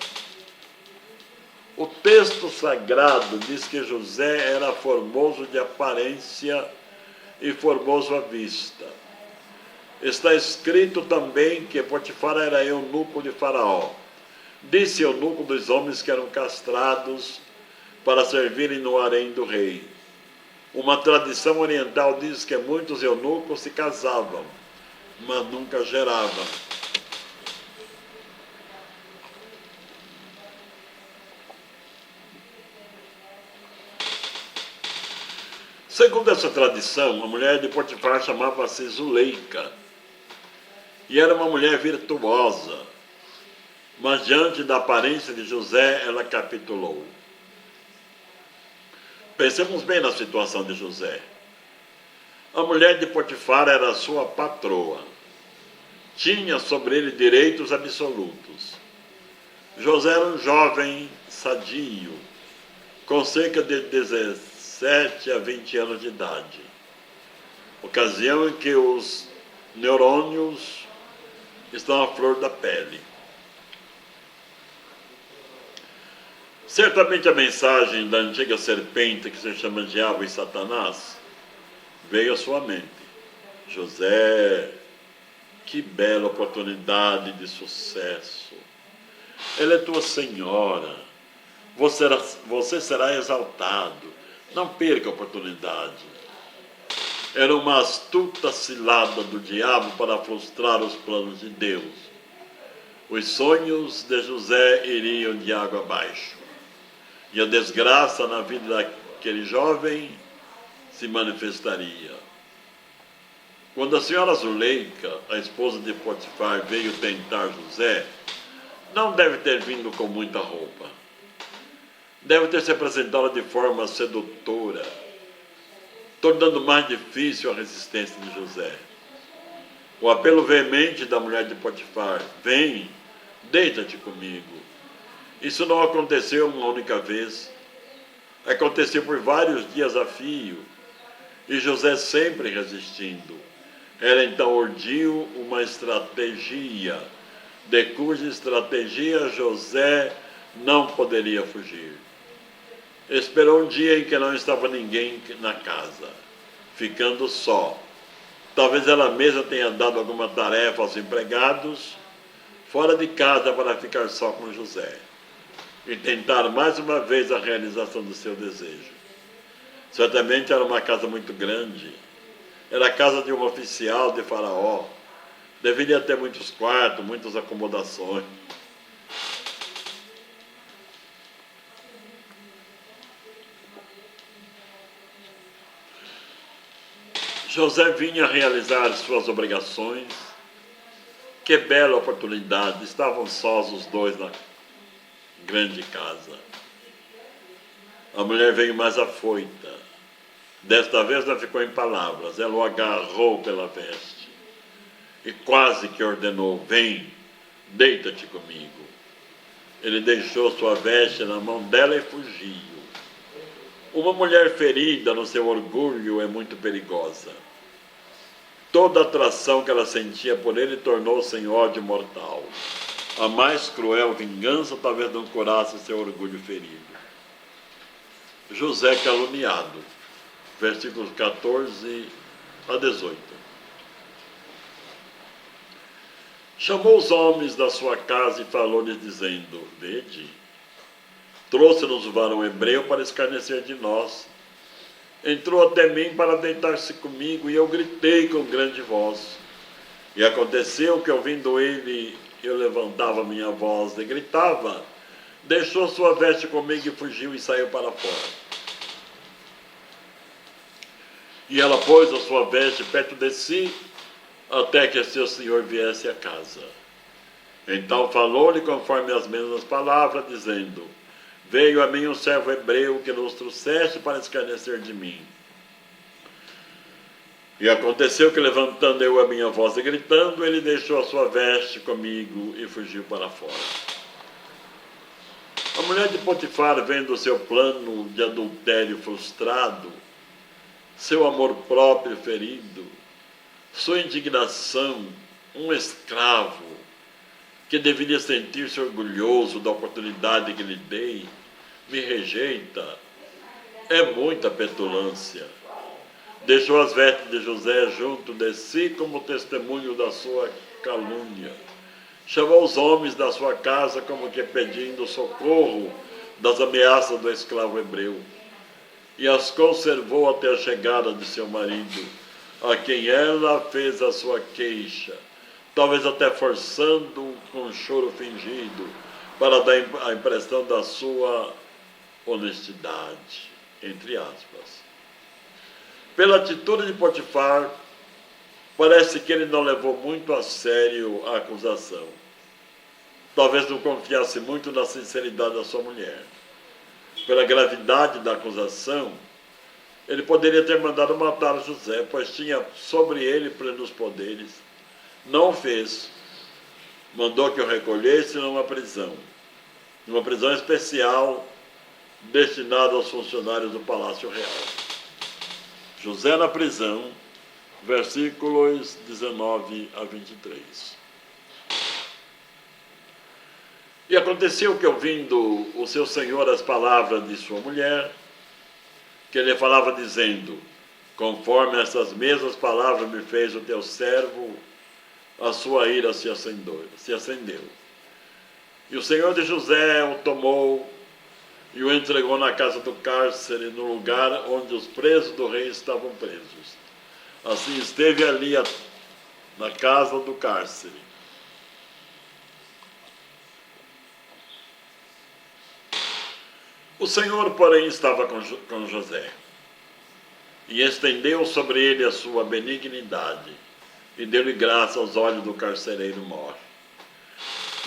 O texto sagrado diz que José era formoso de aparência e formoso à vista. Está escrito também que Potifar era eunuco de Faraó. Disse eunuco dos homens que eram castrados para servirem no harém do rei. Uma tradição oriental diz que muitos eunucos se casavam, mas nunca geravam. Segundo essa tradição, a mulher de Potifar chamava-se Zuleika, e era uma mulher virtuosa, mas diante da aparência de José, ela capitulou. Pensemos bem na situação de José. A mulher de Potifar era sua patroa, tinha sobre ele direitos absolutos. José era um jovem sadio, com cerca de 17 a 20 anos de idade, ocasião em que os neurônios estão à flor da pele. Certamente a mensagem da antiga serpente, que se chama Diabo e Satanás, veio à sua mente. José, que bela oportunidade de sucesso. Ela é tua senhora. Você será exaltado. Não perca a oportunidade. Era uma astuta cilada do diabo para frustrar os planos de Deus. Os sonhos de José iriam de água abaixo. E a desgraça na vida daquele jovem se manifestaria. Quando a senhora Zuleika, a esposa de Potifar, veio tentar José, não deve ter vindo com muita roupa. Deve ter se apresentado de forma sedutora, tornando mais difícil a resistência de José. O apelo veemente da mulher de Potifar: vem, deita-te comigo. Isso não aconteceu uma única vez. Aconteceu por vários dias a fio, e José sempre resistindo. Ela então urdiu uma estratégia, de cuja estratégia José não poderia fugir. Esperou um dia em que não estava ninguém na casa, ficando só. Talvez ela mesma tenha dado alguma tarefa aos empregados fora de casa para ficar só com José e tentar mais uma vez a realização do seu desejo. Certamente era uma casa muito grande. Era a casa de um oficial de Faraó. Deveria ter muitos quartos, muitas acomodações. José vinha realizar suas obrigações. Que bela oportunidade! Estavam sós os dois na grande casa. A mulher veio mais afoita. Desta vez não ficou em palavras. Ela o agarrou pela veste e quase que ordenou: vem, deita-te comigo. Ele deixou sua veste na mão dela e fugiu. Uma mulher ferida no seu orgulho é muito perigosa. toda a atração que ela sentia por ele tornou-se em ódio mortal. A mais cruel vingança talvez não curasse seu orgulho ferido. José caluniado, versículos 14 a 18. Chamou os homens da sua casa e falou-lhes, dizendo: Vede, trouxe-nos o varão hebreu para escarnecer de nós. Entrou até mim para deitar-se comigo, e eu gritei com grande voz. E aconteceu que, ouvindo ele, eu levantava minha voz e gritava. Deixou sua veste comigo e fugiu e saiu para fora. E ela pôs a sua veste perto de si, até que seu senhor viesse a casa. Então falou-lhe conforme as mesmas palavras, dizendo: Veio a mim um servo hebreu que nos trouxeste para escarnecer de mim. E aconteceu que, levantando eu a minha voz e gritando, ele deixou a sua veste comigo e fugiu para fora. A mulher de Potifar, vendo o seu plano de adultério frustrado, seu amor próprio ferido, sua indignação, um escravo que deveria sentir-se orgulhoso da oportunidade que lhe dei, me rejeita. É muita petulância. Deixou as vestes de José junto de si como testemunho da sua calúnia. Chamou os homens da sua casa como que pedindo socorro das ameaças do escravo hebreu. E as conservou até a chegada de seu marido, a quem ela fez a sua queixa, talvez até forçando com um choro fingido, para dar a impressão da sua honestidade, entre aspas. Pela atitude de Potifar, parece que ele não levou muito a sério a acusação. Talvez não confiasse muito na sinceridade da sua mulher. Pela gravidade da acusação, ele poderia ter mandado matar José, pois tinha sobre ele plenos poderes. Não o fez. Mandou que o recolhesse numa prisão especial destinada aos funcionários do Palácio Real. José na prisão, versículos 19 a 23. E aconteceu que, ouvindo o seu senhor as palavras de sua mulher, que ele falava dizendo: Conforme essas mesmas palavras me fez o teu servo, a sua ira se acendeu. E o senhor de José o tomou e o entregou na casa do cárcere, no lugar onde os presos do rei estavam presos. Assim esteve ali na casa do cárcere. O Senhor, porém, estava com José, e estendeu sobre ele a sua benignidade, e deu-lhe graça aos olhos do carcereiro mor.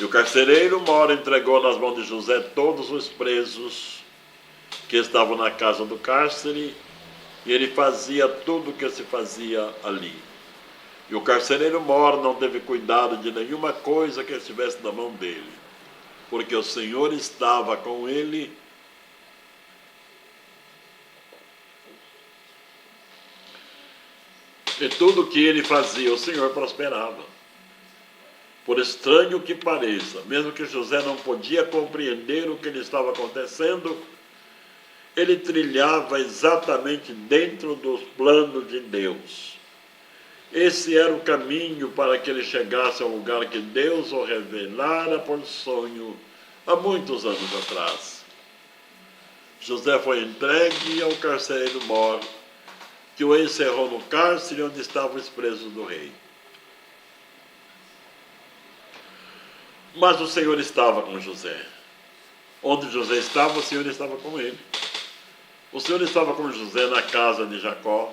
E o carcereiro mor entregou nas mãos de José todos os presos que estavam na casa do cárcere, e ele fazia tudo o que se fazia ali. E o carcereiro mor não teve cuidado de nenhuma coisa que estivesse na mão dele, porque o Senhor estava com ele. E tudo o que ele fazia, o Senhor prosperava. Por estranho que pareça, mesmo que José não podia compreender o que lhe estava acontecendo, ele trilhava exatamente dentro dos planos de Deus. Esse era o caminho para que ele chegasse ao lugar que Deus o revelara por sonho há muitos anos atrás. José foi entregue ao carcereiro mor, que o encerrou no cárcere onde estavam os presos do rei. Mas o Senhor estava com José. Onde José estava, o Senhor estava com ele. O Senhor estava com José na casa de Jacó.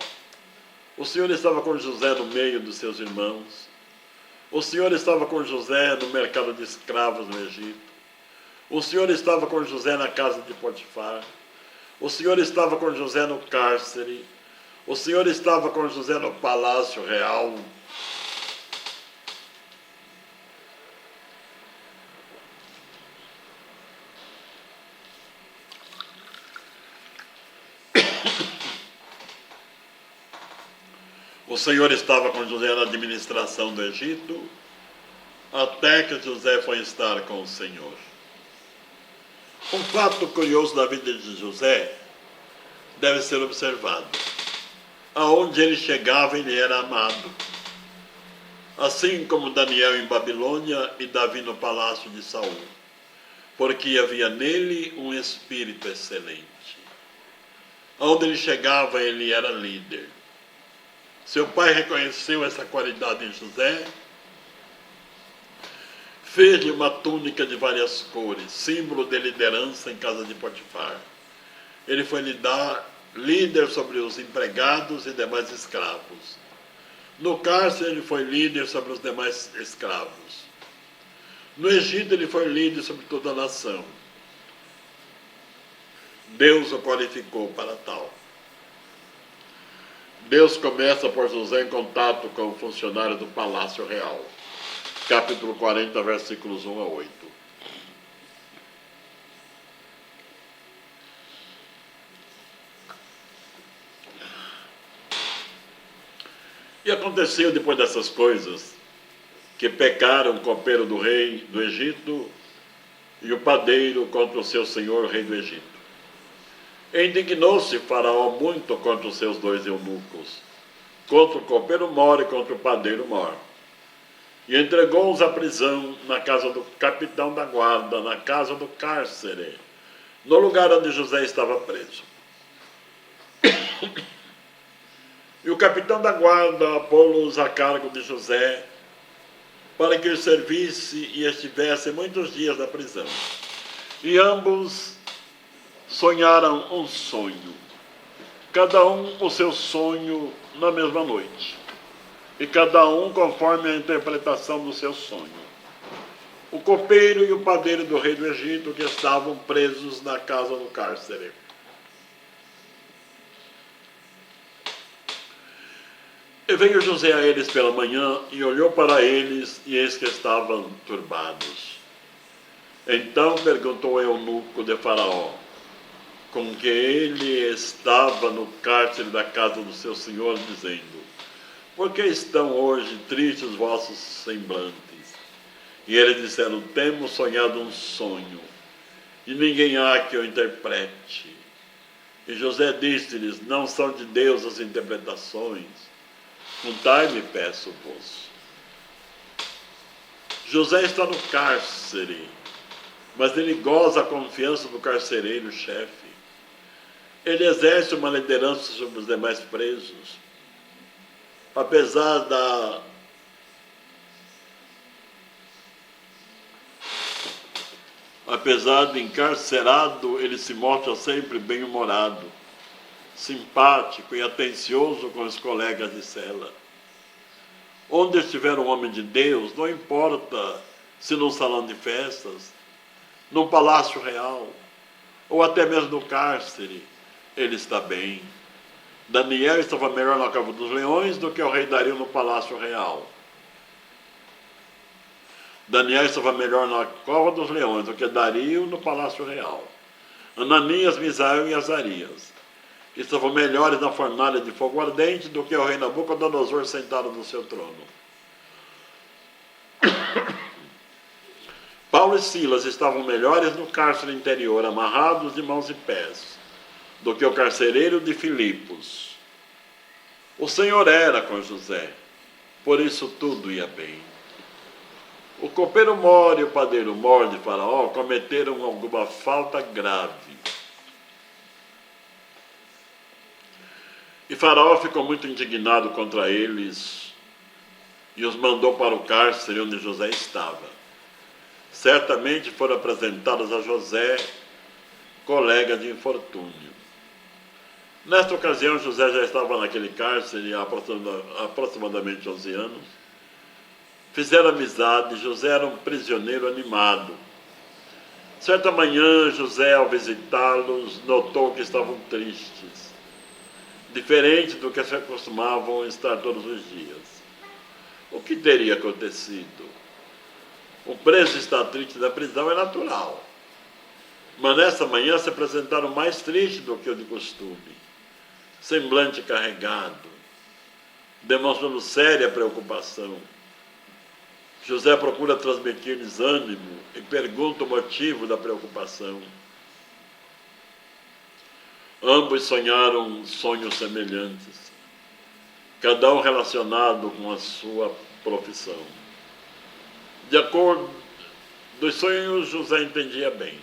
O Senhor estava com José no meio dos seus irmãos. O Senhor estava com José no mercado de escravos no Egito. O Senhor estava com José na casa de Potifar. O Senhor estava com José no cárcere. O Senhor estava com José no palácio real. O O Senhor estava com José na administração do Egito, até que José foi estar com o Senhor. Um fato curioso da vida de José deve ser observado. Aonde ele chegava, ele era amado. Assim como Daniel em Babilônia e Davi no palácio de Saul, porque havia nele um espírito excelente. Aonde ele chegava, ele era líder. Seu pai reconheceu essa qualidade em José, fez-lhe uma túnica de várias cores, símbolo de liderança em casa de Potifar. Ele foi líder sobre os empregados e demais escravos. No cárcere, ele foi líder sobre os demais escravos. No Egito, ele foi líder sobre toda a nação. Deus o qualificou para tal. Deus começa por José em contato com o funcionário do Palácio Real. Capítulo 40, versículos 1 a 8. E aconteceu depois dessas coisas, que pecaram o copeiro do rei do Egito e o padeiro contra o seu senhor, rei do Egito. E indignou-se Faraó muito contra os seus dois eunucos, contra o copeiro mor e contra o padeiro mor. E entregou-os à prisão na casa do capitão da guarda, na casa do cárcere, no lugar onde José estava preso. E o capitão da guarda pô-los a cargo de José, para que o servisse e estivesse muitos dias na prisão. E ambos sonharam um sonho, cada um o seu sonho na mesma noite, e cada um conforme a interpretação do seu sonho. O copeiro e o padeiro do rei do Egito, que estavam presos na casa do cárcere. E veio José a eles pela manhã, e olhou para eles, e eis que estavam turbados. Então perguntou o eunuco de Faraó, com que ele estava no cárcere da casa do seu senhor, dizendo: por que estão hoje tristes os vossos semblantes? E eles disseram: temos sonhado um sonho, e ninguém há que o interprete. E José disse-lhes: não são de Deus as interpretações? Contai-me, peço-vos. José está no cárcere, mas ele goza a confiança do carcereiro-chefe. Ele exerce uma liderança sobre os demais presos. Apesar de encarcerado, ele se mostra sempre bem-humorado, simpático e atencioso com os colegas de cela. Onde estiver um homem de Deus, não importa se num salão de festas, num palácio real, ou até mesmo no cárcere, ele está bem. Daniel estava melhor na cova dos leões do que o rei Dario no palácio real. Daniel estava melhor na cova dos leões do que Dario no palácio real. Ananias, Misael e Azarias estavam melhores na fornalha de fogo ardente do que o rei Nabucodonosor sentado no seu trono. Paulo e Silas estavam melhores no cárcere interior, amarrados de mãos e pés, do que o carcereiro de Filipos. O Senhor era com José, por isso tudo ia bem. O copeiro mor e o padeiro mor de Faraó cometeram alguma falta grave. E Faraó ficou muito indignado contra eles e os mandou para o cárcere onde José estava. Certamente foram apresentados a José, colega de infortúnio. Nesta ocasião, José já estava naquele cárcere há aproximadamente 11 anos. Fizeram amizade, José era um prisioneiro animado. Certa manhã, José, ao visitá-los, notou que estavam tristes, diferente do que se acostumavam estar todos os dias. O que teria acontecido? O preso estar triste na prisão é natural. Mas nessa manhã se apresentaram mais tristes do que o de costume, semblante carregado. demonstrando séria preocupação. José procura transmitir-lhes ânimo e pergunta o motivo da preocupação. Ambos sonharam sonhos semelhantes, cada um relacionado com a sua profissão. De acordo dos sonhos, José entendia bem.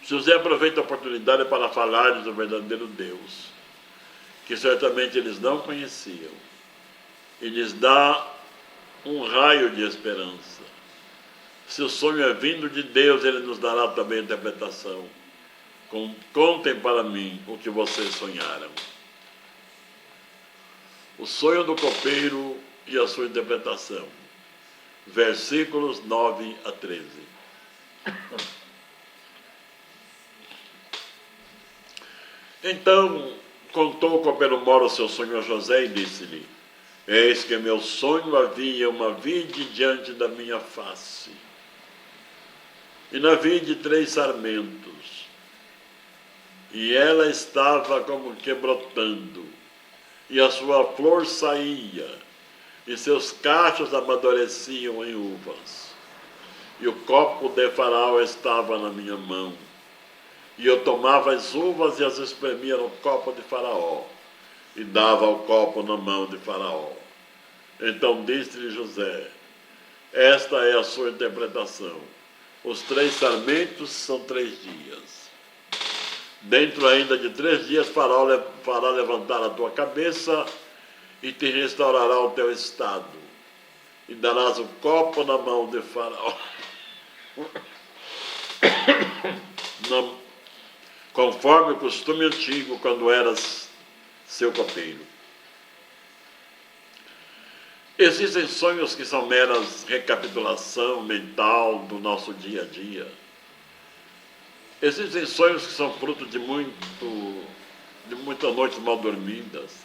José aproveita a oportunidade para falar do verdadeiro Deus, que certamente eles não conheciam, e lhes dá um raio de esperança. Se o sonho é vindo de Deus, ele nos dará também a interpretação. Contem para mim o que vocês sonharam. O sonho do copeiro e a sua interpretação. Versículos 9 a 13. Então contou o copeiro mor o seu sonho a José e disse-lhe: eis que meu sonho havia uma vide diante da minha face, e na vide 3 sarmentos, e ela estava como que brotando, e a sua flor saía, e seus cachos amadureciam em uvas. E o copo de Faraó estava na minha mão, e eu tomava as uvas e as espremia no copo de Faraó, e dava o copo na mão de Faraó. Então disse-lhe José: esta é a sua interpretação. Os 3 sarmentos são 3 dias. Dentro ainda de 3 dias fará levantar a tua cabeça e te restaurará o teu estado, e darás o copo na mão de Faraó, conforme o costume antigo, quando eras seu copeiro. Existem sonhos que são meras recapitulação mental do nosso dia a dia. Existem sonhos que são fruto de muitas noites mal dormidas.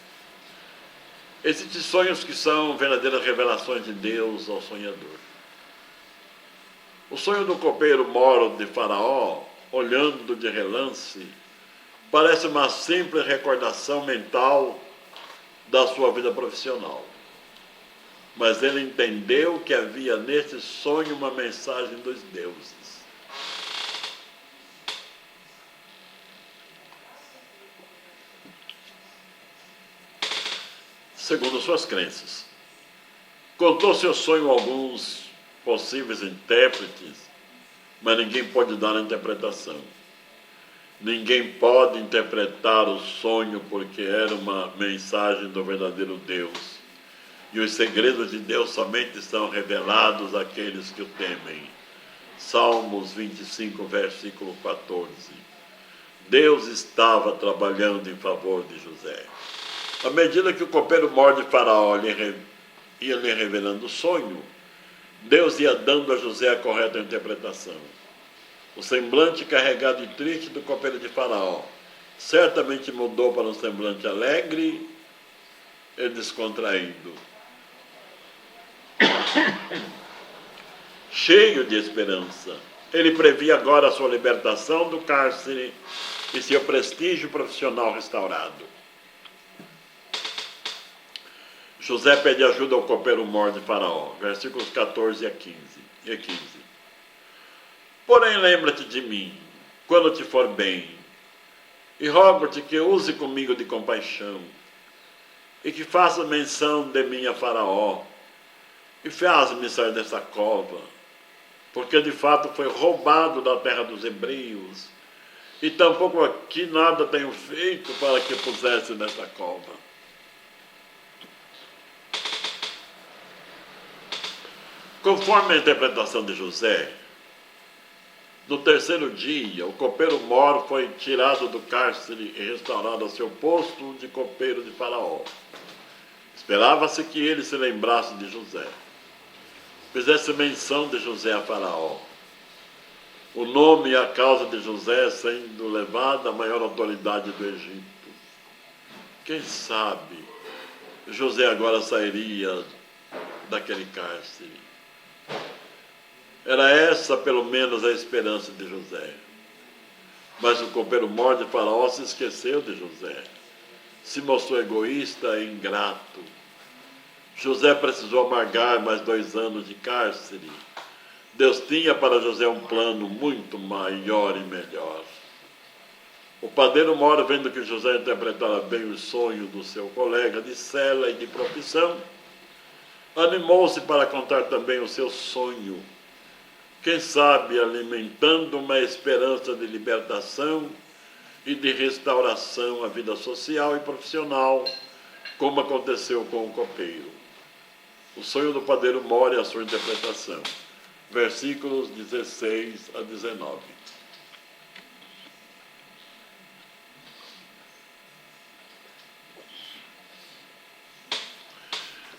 Existem sonhos que são verdadeiras revelações de Deus ao sonhador. O sonho do copeiro mor de Faraó, olhando de relance, parece uma simples recordação mental da sua vida profissional. Mas ele entendeu que havia nesse sonho uma mensagem dos deuses. Segundo suas crenças. Contou seu sonho a alguns possíveis intérpretes, mas ninguém pode dar a interpretação. Ninguém pode interpretar o sonho porque era uma mensagem do verdadeiro Deus. E os segredos de Deus somente são revelados àqueles que o temem. Salmos 25, versículo 14. Deus estava trabalhando em favor de José. À medida que o copeiro mor de Faraó ia lhe revelando o sonho, Deus ia dando a José a correta interpretação. O semblante carregado e triste do copeiro de Faraó certamente mudou para um semblante alegre e descontraído, cheio de esperança. Ele previa agora a sua libertação do cárcere e seu prestígio profissional restaurado. José pede ajuda ao copeiro mor de Faraó, versículos 14 e 15. Porém, lembra-te de mim, quando te for bem, e rogo-te que use comigo de compaixão, e que faça menção de mim a Faraó, e faz-me sair dessa cova, porque de fato foi roubado da terra dos hebreus, e tampouco aqui nada tenho feito para que pusesse nessa cova. Conforme a interpretação de José, no 3º dia, o copeiro mor foi tirado do cárcere e restaurado ao seu posto de copeiro de Faraó. Esperava-se que ele se lembrasse de José, fizesse menção de José a Faraó. O nome e a causa de José sendo levado à maior autoridade do Egito. Quem sabe José agora sairia daquele cárcere. Era essa, pelo menos, a esperança de José. Mas o copeiro mor de Faraó se esqueceu de José. se mostrou egoísta e ingrato. José precisou amargar mais 2 anos de cárcere. Deus tinha para José um plano muito maior e melhor. O padeiro Mor, vendo que José interpretara bem o sonho do seu colega de cela e de profissão, animou-se para contar também o seu sonho, quem sabe alimentando uma esperança de libertação e de restauração à vida social e profissional, como aconteceu com o copeiro. O sonho do padeiro Mor e a sua interpretação. Versículos 16 a 19.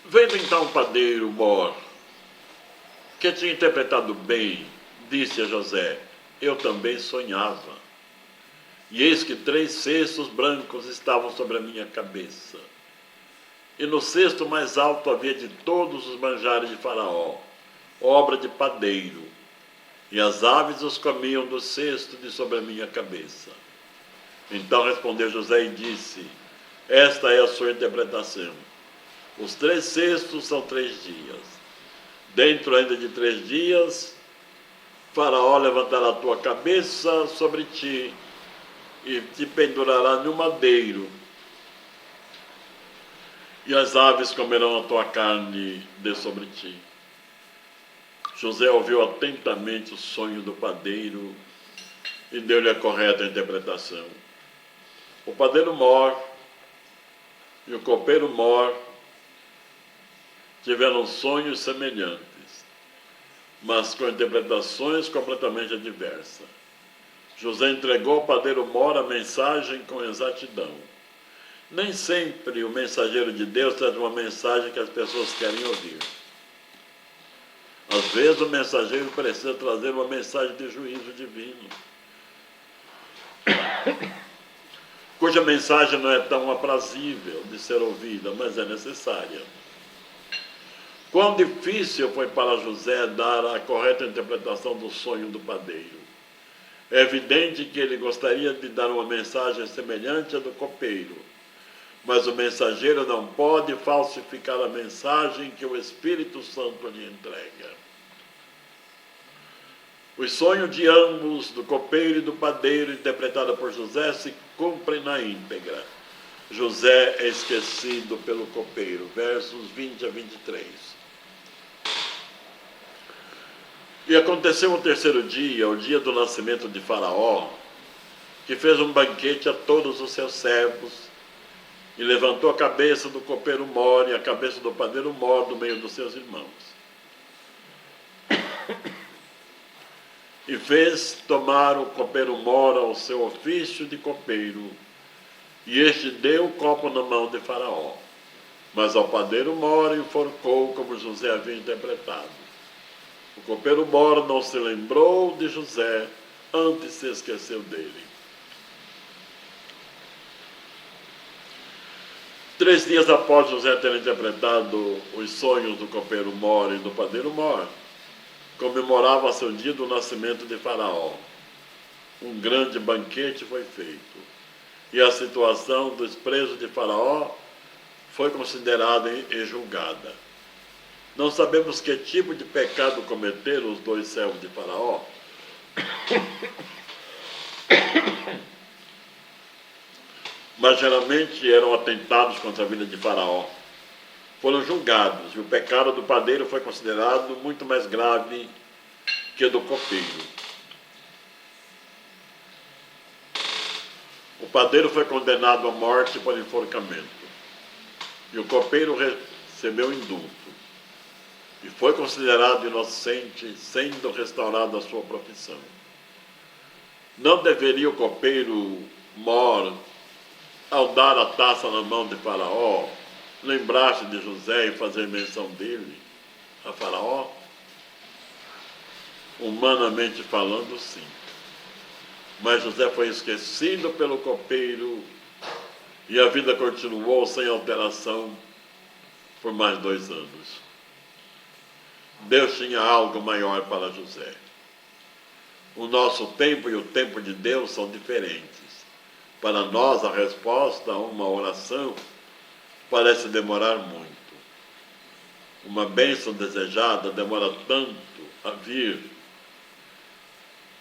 Vendo então o padeiro Mor, que tinha interpretado bem, disse a José: eu também sonhava. E eis que 3 cestos brancos estavam sobre a minha cabeça. E no cesto mais alto havia de todos os manjares de Faraó, obra de padeiro, e as aves os comiam do cesto de sobre a minha cabeça. Então respondeu José e disse: esta é a sua interpretação. Os 3 cestos são 3 dias. Dentro ainda de 3 dias, Faraó levantará a tua cabeça sobre ti e te pendurará no madeiro, e as aves comerão a tua carne de sobre ti. José ouviu atentamente o sonho do padeiro e deu-lhe a correta interpretação. O padeiro Mor e o copeiro Mor tiveram sonhos semelhantes, mas com interpretações completamente diversas. José entregou ao padeiro Mor a mensagem com exatidão. Nem sempre o mensageiro de Deus traz uma mensagem que as pessoas querem ouvir. Às vezes o mensageiro precisa trazer uma mensagem de juízo divino, cuja mensagem não é tão aprazível de ser ouvida, mas é necessária. Quão difícil foi para José dar a correta interpretação do sonho do padeiro. É evidente que ele gostaria de dar uma mensagem semelhante à do copeiro, mas o mensageiro não pode falsificar a mensagem que o Espírito Santo lhe entrega. Os sonhos de ambos, do copeiro e do padeiro, interpretados por José, se cumprem na íntegra. José é esquecido pelo copeiro. Versos 20 a 23. E aconteceu o 3º dia, o dia do nascimento de Faraó, que fez um banquete a todos os seus servos, e levantou a cabeça do copeiro Mor e a cabeça do padeiro Mor do meio dos seus irmãos. E fez tomar o copeiro Mor ao seu ofício de copeiro, e este deu o copo na mão de Faraó. Mas ao padeiro Mor enforcou como José havia interpretado. O copeiro Mor não se lembrou de José, antes se esqueceu dele. 3 dias após José ter interpretado os sonhos do copeiro Mor e do padeiro Mor, comemorava seu dia do nascimento de Faraó. Um grande banquete foi feito, e a situação dos presos de Faraó foi considerada e julgada. Não sabemos que tipo de pecado cometeram os 2 servos de Faraó. Mas geralmente eram atentados contra a vida de Faraó. Foram julgados, e o pecado do padeiro foi considerado muito mais grave que o do copeiro. O padeiro foi condenado à morte por enforcamento, e o copeiro recebeu indulto, e foi considerado inocente, sendo restaurado a sua profissão. Não deveria o copeiro Mor, ao dar a taça na mão de Faraó, lembrar-se de José e fazer menção dele a Faraó? Humanamente falando, sim. Mas José foi esquecido pelo copeiro, e a vida continuou sem alteração por mais 2 anos. Deus tinha algo maior para José. O nosso tempo e o tempo de Deus são diferentes. Para nós, a resposta a uma oração parece demorar muito. Uma bênção desejada demora tanto a vir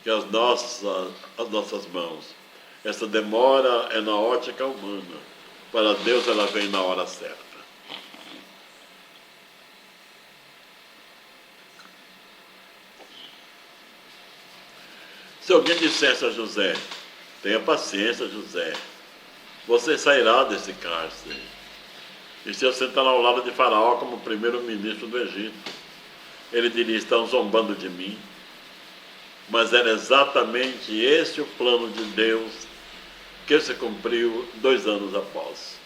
que as nossas mãos. Essa demora é na ótica humana. Para Deus ela vem na hora certa. Se alguém dissesse a José, tenha paciência, José, você sairá desse cárcere e se assentará ao lado de Faraó como primeiro-ministro do Egito. Ele diria, estão zombando de mim. Mas era exatamente esse o plano de Deus que se cumpriu 2 anos após.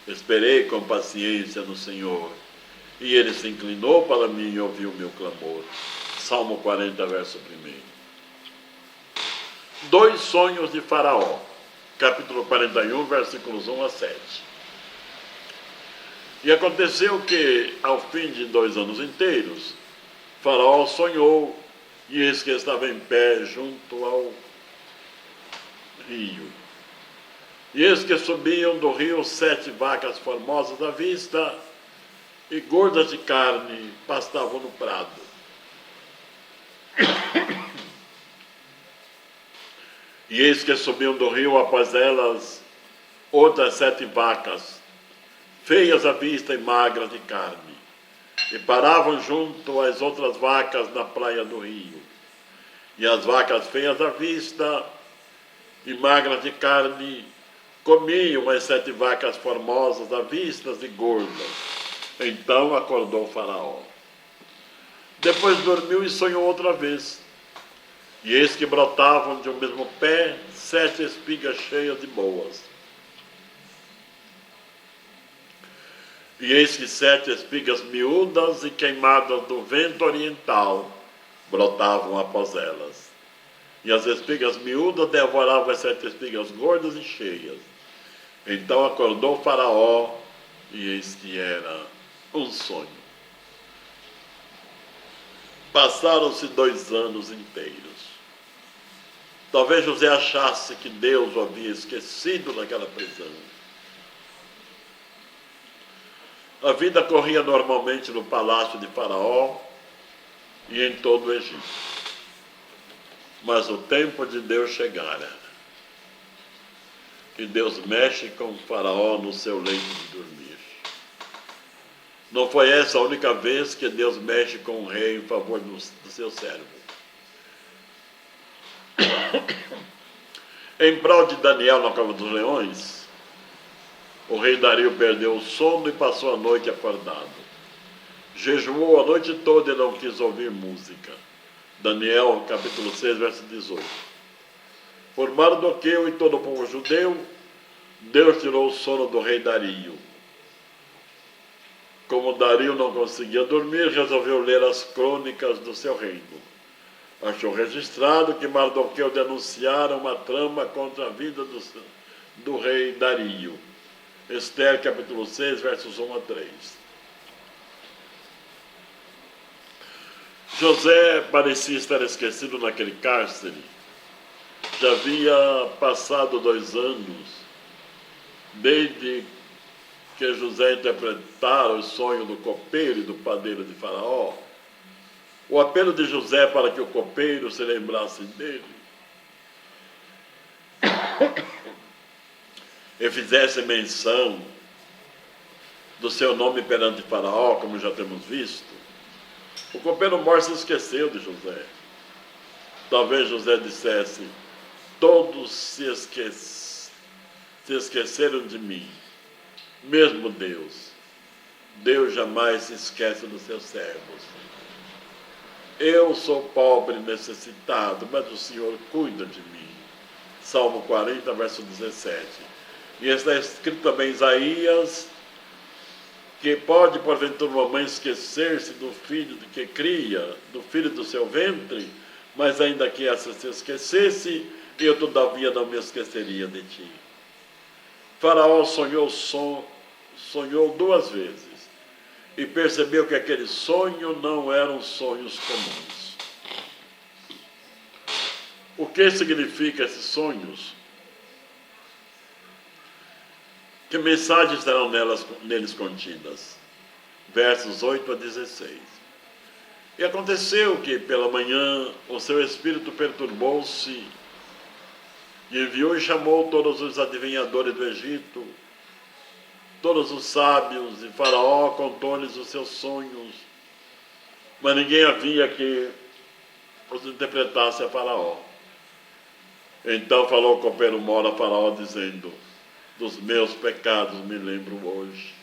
Esperei com paciência no Senhor, e Ele se inclinou para mim e ouviu o meu clamor. Salmo 40, verso 1. 2 sonhos de Faraó, capítulo 41, versículos 1 a 7. E aconteceu que, ao fim de 2 anos inteiros, Faraó sonhou, e eis que estava em pé junto ao rio. E eis que subiam do rio 7 vacas formosas à vista, e gordas de carne pastavam no prado. E eis que subiam do rio após elas outras 7 vacas, feias à vista e magras de carne, e paravam junto às outras vacas na praia do rio. E as vacas feias à vista e magras de carne comiam as 7 vacas formosas à vista e gordas. Então acordou o Faraó. Depois dormiu e sonhou outra vez. E eis que brotavam de um mesmo pé 7 espigas cheias de boas. E eis que 7 espigas miúdas e queimadas do vento oriental brotavam após elas. E as espigas miúdas devoravam as 7 espigas gordas e cheias. Então acordou Faraó, e eis que era um sonho. Passaram-se 2 anos inteiros. Talvez José achasse que Deus o havia esquecido naquela prisão. A vida corria normalmente no palácio de Faraó e em todo o Egito. Mas o tempo de Deus chegara. E Deus mexe com Faraó no seu leito de dormir. Não foi essa a única vez que Deus mexe com o rei em favor do seu servo. Em prol de Daniel na cova dos leões, o rei Dario perdeu o sono e passou a noite acordado. Jejuou a noite toda e não quis ouvir música. Daniel, capítulo 6, verso 18. Por Mardoqueu e todo o povo judeu, Deus tirou o sono do rei Dario. Como Dario não conseguia dormir, resolveu ler as crônicas do seu reino. Achou registrado que Mardoqueu denunciara uma trama contra a vida do rei Dario. Esther, capítulo 6, versos 1 a 3. José parecia estar esquecido naquele cárcere. Já havia passado 2 anos desde que José interpretara o sonho do copeiro e do padeiro de Faraó. O apelo de José para que o copeiro se lembrasse dele e fizesse menção do seu nome perante Faraó, como já temos visto. O copeiro mor se esqueceu de José. Talvez José dissesse, todos se esqueceram de mim, mesmo Deus. Deus jamais se esquece dos seus servos. Eu sou pobre e necessitado, mas o Senhor cuida de mim. Salmo 40, verso 17. E está escrito também em Isaías, que pode, porventura, uma mãe esquecer-se do filho que cria, do filho do seu ventre, mas ainda que essa se esquecesse, eu todavia não me esqueceria de ti. Faraó sonhou 2 vezes e percebeu que aquele sonho não eram sonhos comuns. O que significa esses sonhos? Que mensagens serão neles contidas? Versos 8 a 16. E aconteceu que, pela manhã, o seu espírito perturbou-se e enviou e chamou todos os adivinhadores do Egito, todos os sábios, e Faraó contou-lhes os seus sonhos, mas ninguém havia que os interpretasse a Faraó. Então falou o copeiro mor a Faraó, dizendo: dos meus pecados me lembro hoje.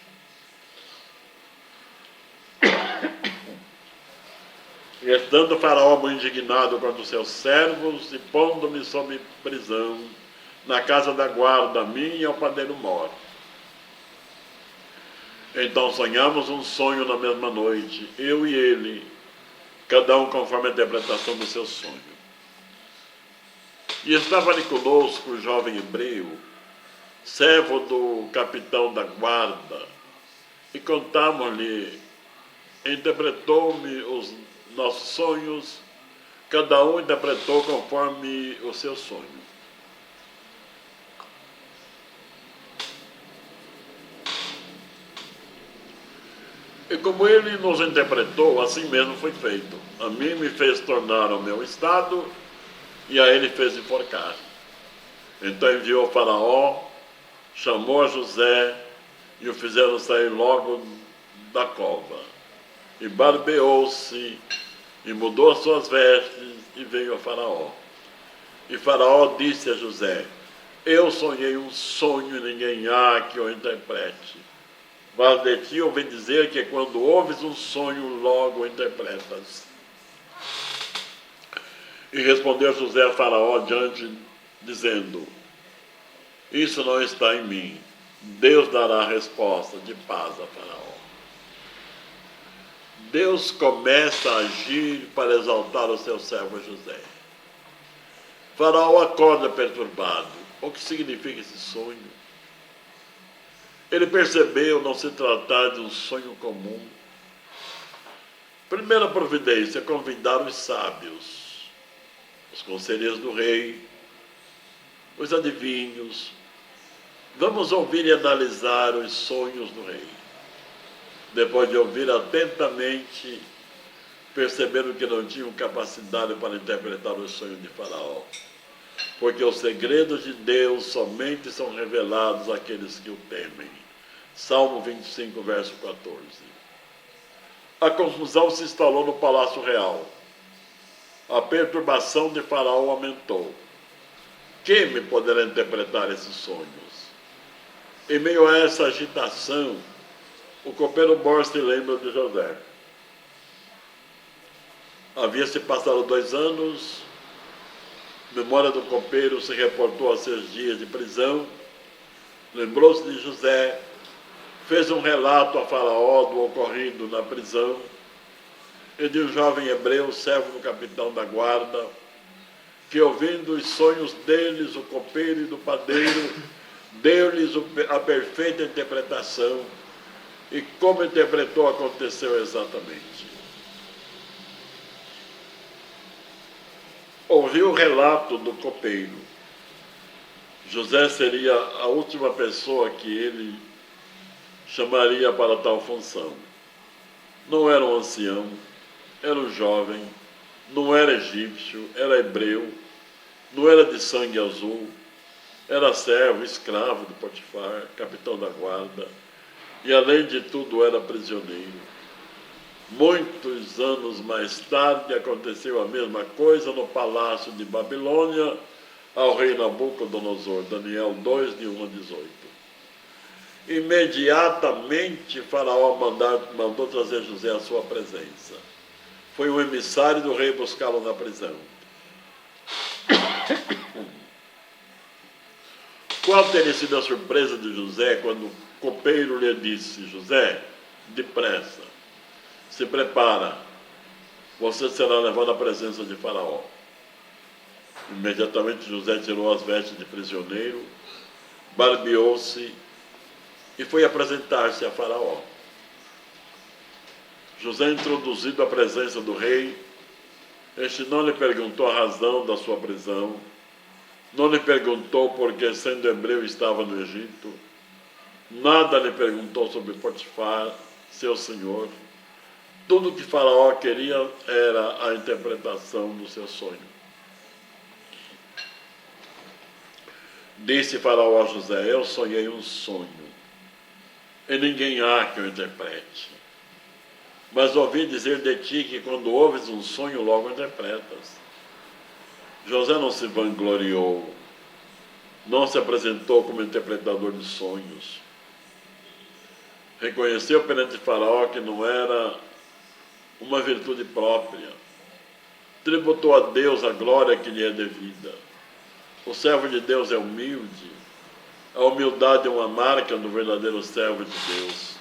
E estando Faraó muito indignado contra os seus servos, e pondo-me sob prisão na casa da guarda, a mim e ao padeiro mor. Então sonhamos um sonho na mesma noite, eu e ele, cada um conforme a interpretação do seu sonho. E estava ali conosco o jovem hebreu, servo do capitão da guarda, e contamos-lhe, interpretou-me os nossos sonhos, cada um interpretou conforme o seu sonho. E como ele nos interpretou, assim mesmo foi feito. A mim me fez tornar ao meu estado, e a ele fez enforcar. Então enviou Faraó, chamou a José, e o fizeram sair logo da cova. E barbeou-se, e mudou as suas vestes, e veio a Faraó. E Faraó disse a José: eu sonhei um sonho, e ninguém há que o interprete. Mas de ti ouvi dizer que quando ouves um sonho, logo o interpretas. E respondeu José a Faraó diante, dizendo: isso não está em mim. Deus dará a resposta de paz a Faraó. Deus começa a agir para exaltar o seu servo José. Faraó acorda perturbado. O que significa esse sonho? Ele percebeu não se tratar de um sonho comum. Primeira providência, convidar os sábios, os conselheiros do rei, os adivinhos. Vamos ouvir e analisar os sonhos do rei. Depois de ouvir atentamente, perceberam que não tinham capacidade para interpretar os sonhos de Faraó, porque os segredos de Deus somente são revelados àqueles que o temem. Salmo 25, verso 14. A confusão se instalou no palácio real. A perturbação de Faraó aumentou. Quem me poderá interpretar esses sonhos? Em meio a essa agitação, o copeiro mor se lembra de José. Havia-se passado 2 anos, a memória do copeiro se reportou a 6 dias de prisão, lembrou-se de José, fez um relato a Faraó do ocorrido na prisão, e de um jovem hebreu, servo do capitão da guarda, que ouvindo os sonhos deles, o copeiro e do padeiro, deu-lhes a perfeita interpretação, e como interpretou aconteceu exatamente. Ouviu o relato do copeiro. José seria a última pessoa que ele chamaria para tal função. Não era um ancião, era um jovem, não era egípcio, era hebreu, não era de sangue azul, era servo, escravo de Potifar, capitão da guarda, e além de tudo era prisioneiro. Muitos anos mais tarde aconteceu a mesma coisa no palácio de Babilônia ao rei Nabucodonosor, Daniel 2, de 1 a 18. Imediatamente Faraó mandou trazer José à sua presença. Foi um emissário do rei buscá-lo na prisão. Qual teria sido a surpresa de José quando o copeiro lhe disse: José, depressa, se prepara, você será levado à presença de Faraó. Imediatamente José tirou as vestes de prisioneiro, barbeou-se e foi apresentar-se a Faraó. José, introduzido à presença do rei, este não lhe perguntou a razão da sua prisão, não lhe perguntou porque, sendo hebreu, estava no Egito. Nada lhe perguntou sobre Potifar, seu senhor. Tudo que Faraó queria era a interpretação do seu sonho. Disse Faraó a José: eu sonhei um sonho, e ninguém há que o interprete. Mas ouvi dizer de ti que quando ouves um sonho, logo interpretas. José não se vangloriou, não se apresentou como interpretador de sonhos. Reconheceu perante Faraó que não era uma virtude própria. Tributou a Deus a glória que lhe é devida. O servo de Deus é humilde. A humildade é uma marca do verdadeiro servo de Deus.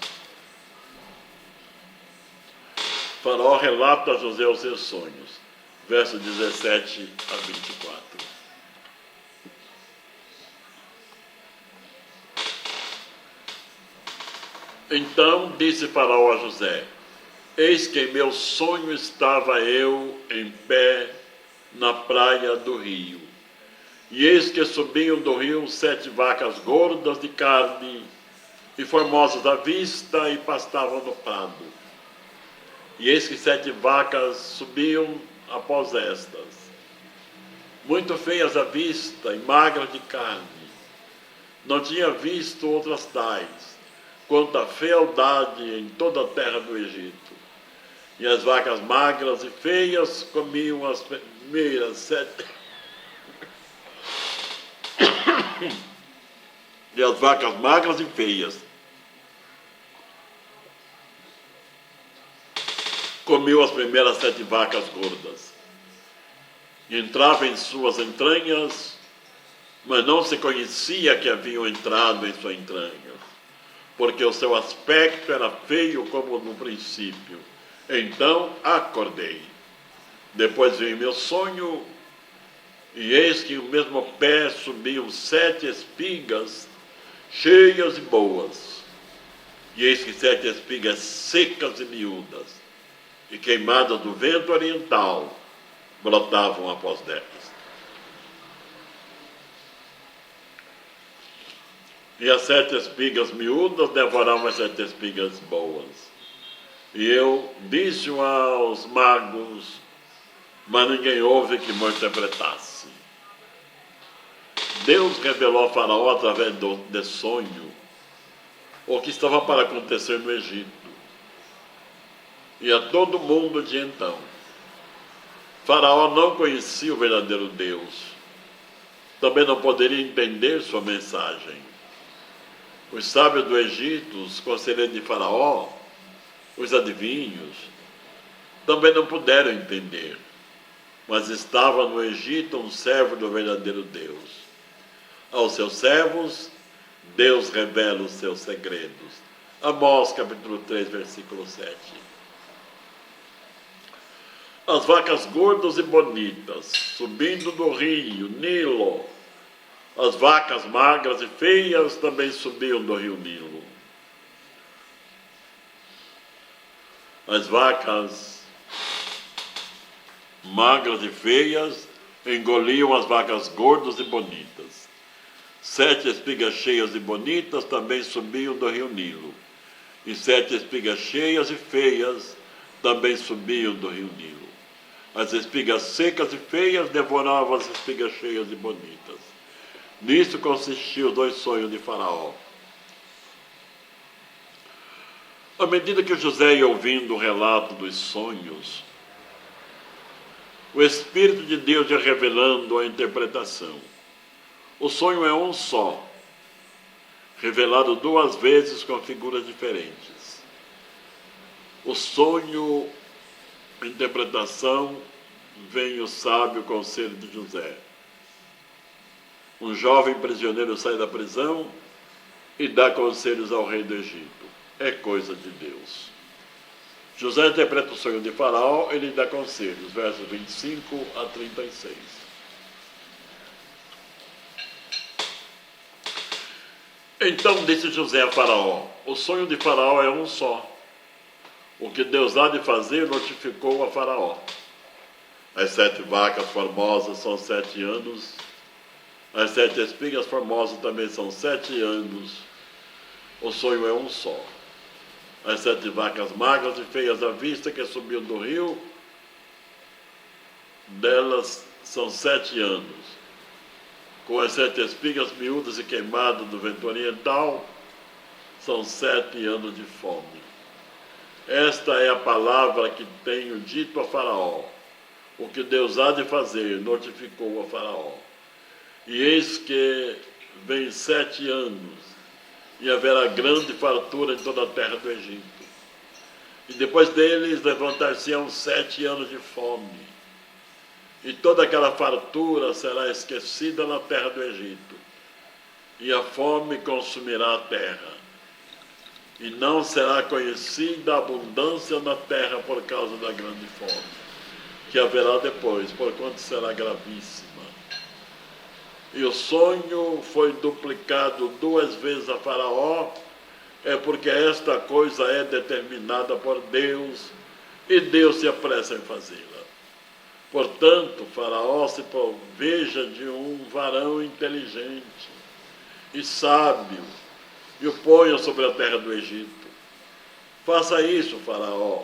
Faraó relata a José os seus sonhos. Versos 17 a 24. Então disse Faraó a José: eis que em meu sonho estava eu em pé na praia do rio. E eis que subiam do rio 7 vacas gordas de carne e formosas à vista e pastavam no prado. E eis que 7 vacas subiam após estas, muito feias à vista e magras de carne. Não tinha visto outras tais, quanto a fealdade em toda a terra do Egito. E as vacas magras e feias comiam as primeiras 7. E as vacas magras e feias comiam as primeiras 7 vacas gordas. Entrava em suas entranhas, mas não se conhecia que haviam entrado em sua entranha, porque o seu aspecto era feio como no princípio. Então acordei. Depois veio meu sonho, e eis que o mesmo pé subiam 7 espigas cheias e boas. E eis que 7 espigas secas e miúdas, e queimadas do vento oriental, brotavam após delas. E as 7 espigas miúdas devoravam as 7 espigas boas. E eu disse aos magos, mas ninguém houve que me interpretasse. Deus revelou a Faraó através de sonho o que estava para acontecer no Egito e a todo mundo de então. Faraó não conhecia o verdadeiro Deus, também não poderia entender sua mensagem. Os sábios do Egito, os conselheiros de Faraó, os adivinhos, também não puderam entender, mas estava no Egito um servo do verdadeiro Deus. Aos seus servos, Deus revela os seus segredos. Amós capítulo 3, versículo 7. As vacas gordas e bonitas, subindo do rio Nilo. As vacas magras e feias também subiam do rio Nilo. As vacas magras e feias engoliam as vacas gordas e bonitas. 7 espigas cheias e bonitas também subiam do rio Nilo. E 7 espigas cheias e feias também subiam do rio Nilo. As espigas secas e feias devoravam as espigas cheias e bonitas. Nisso consistiam os 2 sonhos de Faraó. À medida que José ia ouvindo o relato dos sonhos, o Espírito de Deus ia revelando a interpretação. O sonho é um só, revelado 2 vezes com figuras diferentes. O sonho, a interpretação, vem o sábio conselho de José. Um jovem prisioneiro sai da prisão e dá conselhos ao rei do Egito. É coisa de Deus. José interpreta o sonho de Faraó e lhe dá conselhos, versos 25 a 36. Então disse José a Faraó: o sonho de Faraó é um só. O que Deus há de fazer notificou a Faraó. As 7 vacas formosas são 7 anos. As 7 espigas formosas também são 7 anos. O sonho é um só. As 7 vacas magras e feias à vista que subiam do rio, delas são 7 anos. Com as 7 espigas miúdas e queimadas do vento oriental, são 7 anos de fome. Esta é a palavra que tenho dito a Faraó. O que Deus há de fazer, notificou a Faraó. E eis que vem 7 anos, e haverá grande fartura em toda a terra do Egito. E depois deles levantar-se-ão 7 anos de fome. E toda aquela fartura será esquecida na terra do Egito. E a fome consumirá a terra. E não será conhecida a abundância na terra por causa da grande fome, que haverá depois, porquanto será gravíssima. E o sonho foi duplicado 2 vezes a Faraó, é porque esta coisa é determinada por Deus, e Deus se apressa em fazê-la. Portanto, Faraó se proveja de um varão inteligente e sábio, e o ponha sobre a terra do Egito. Faça isso, Faraó,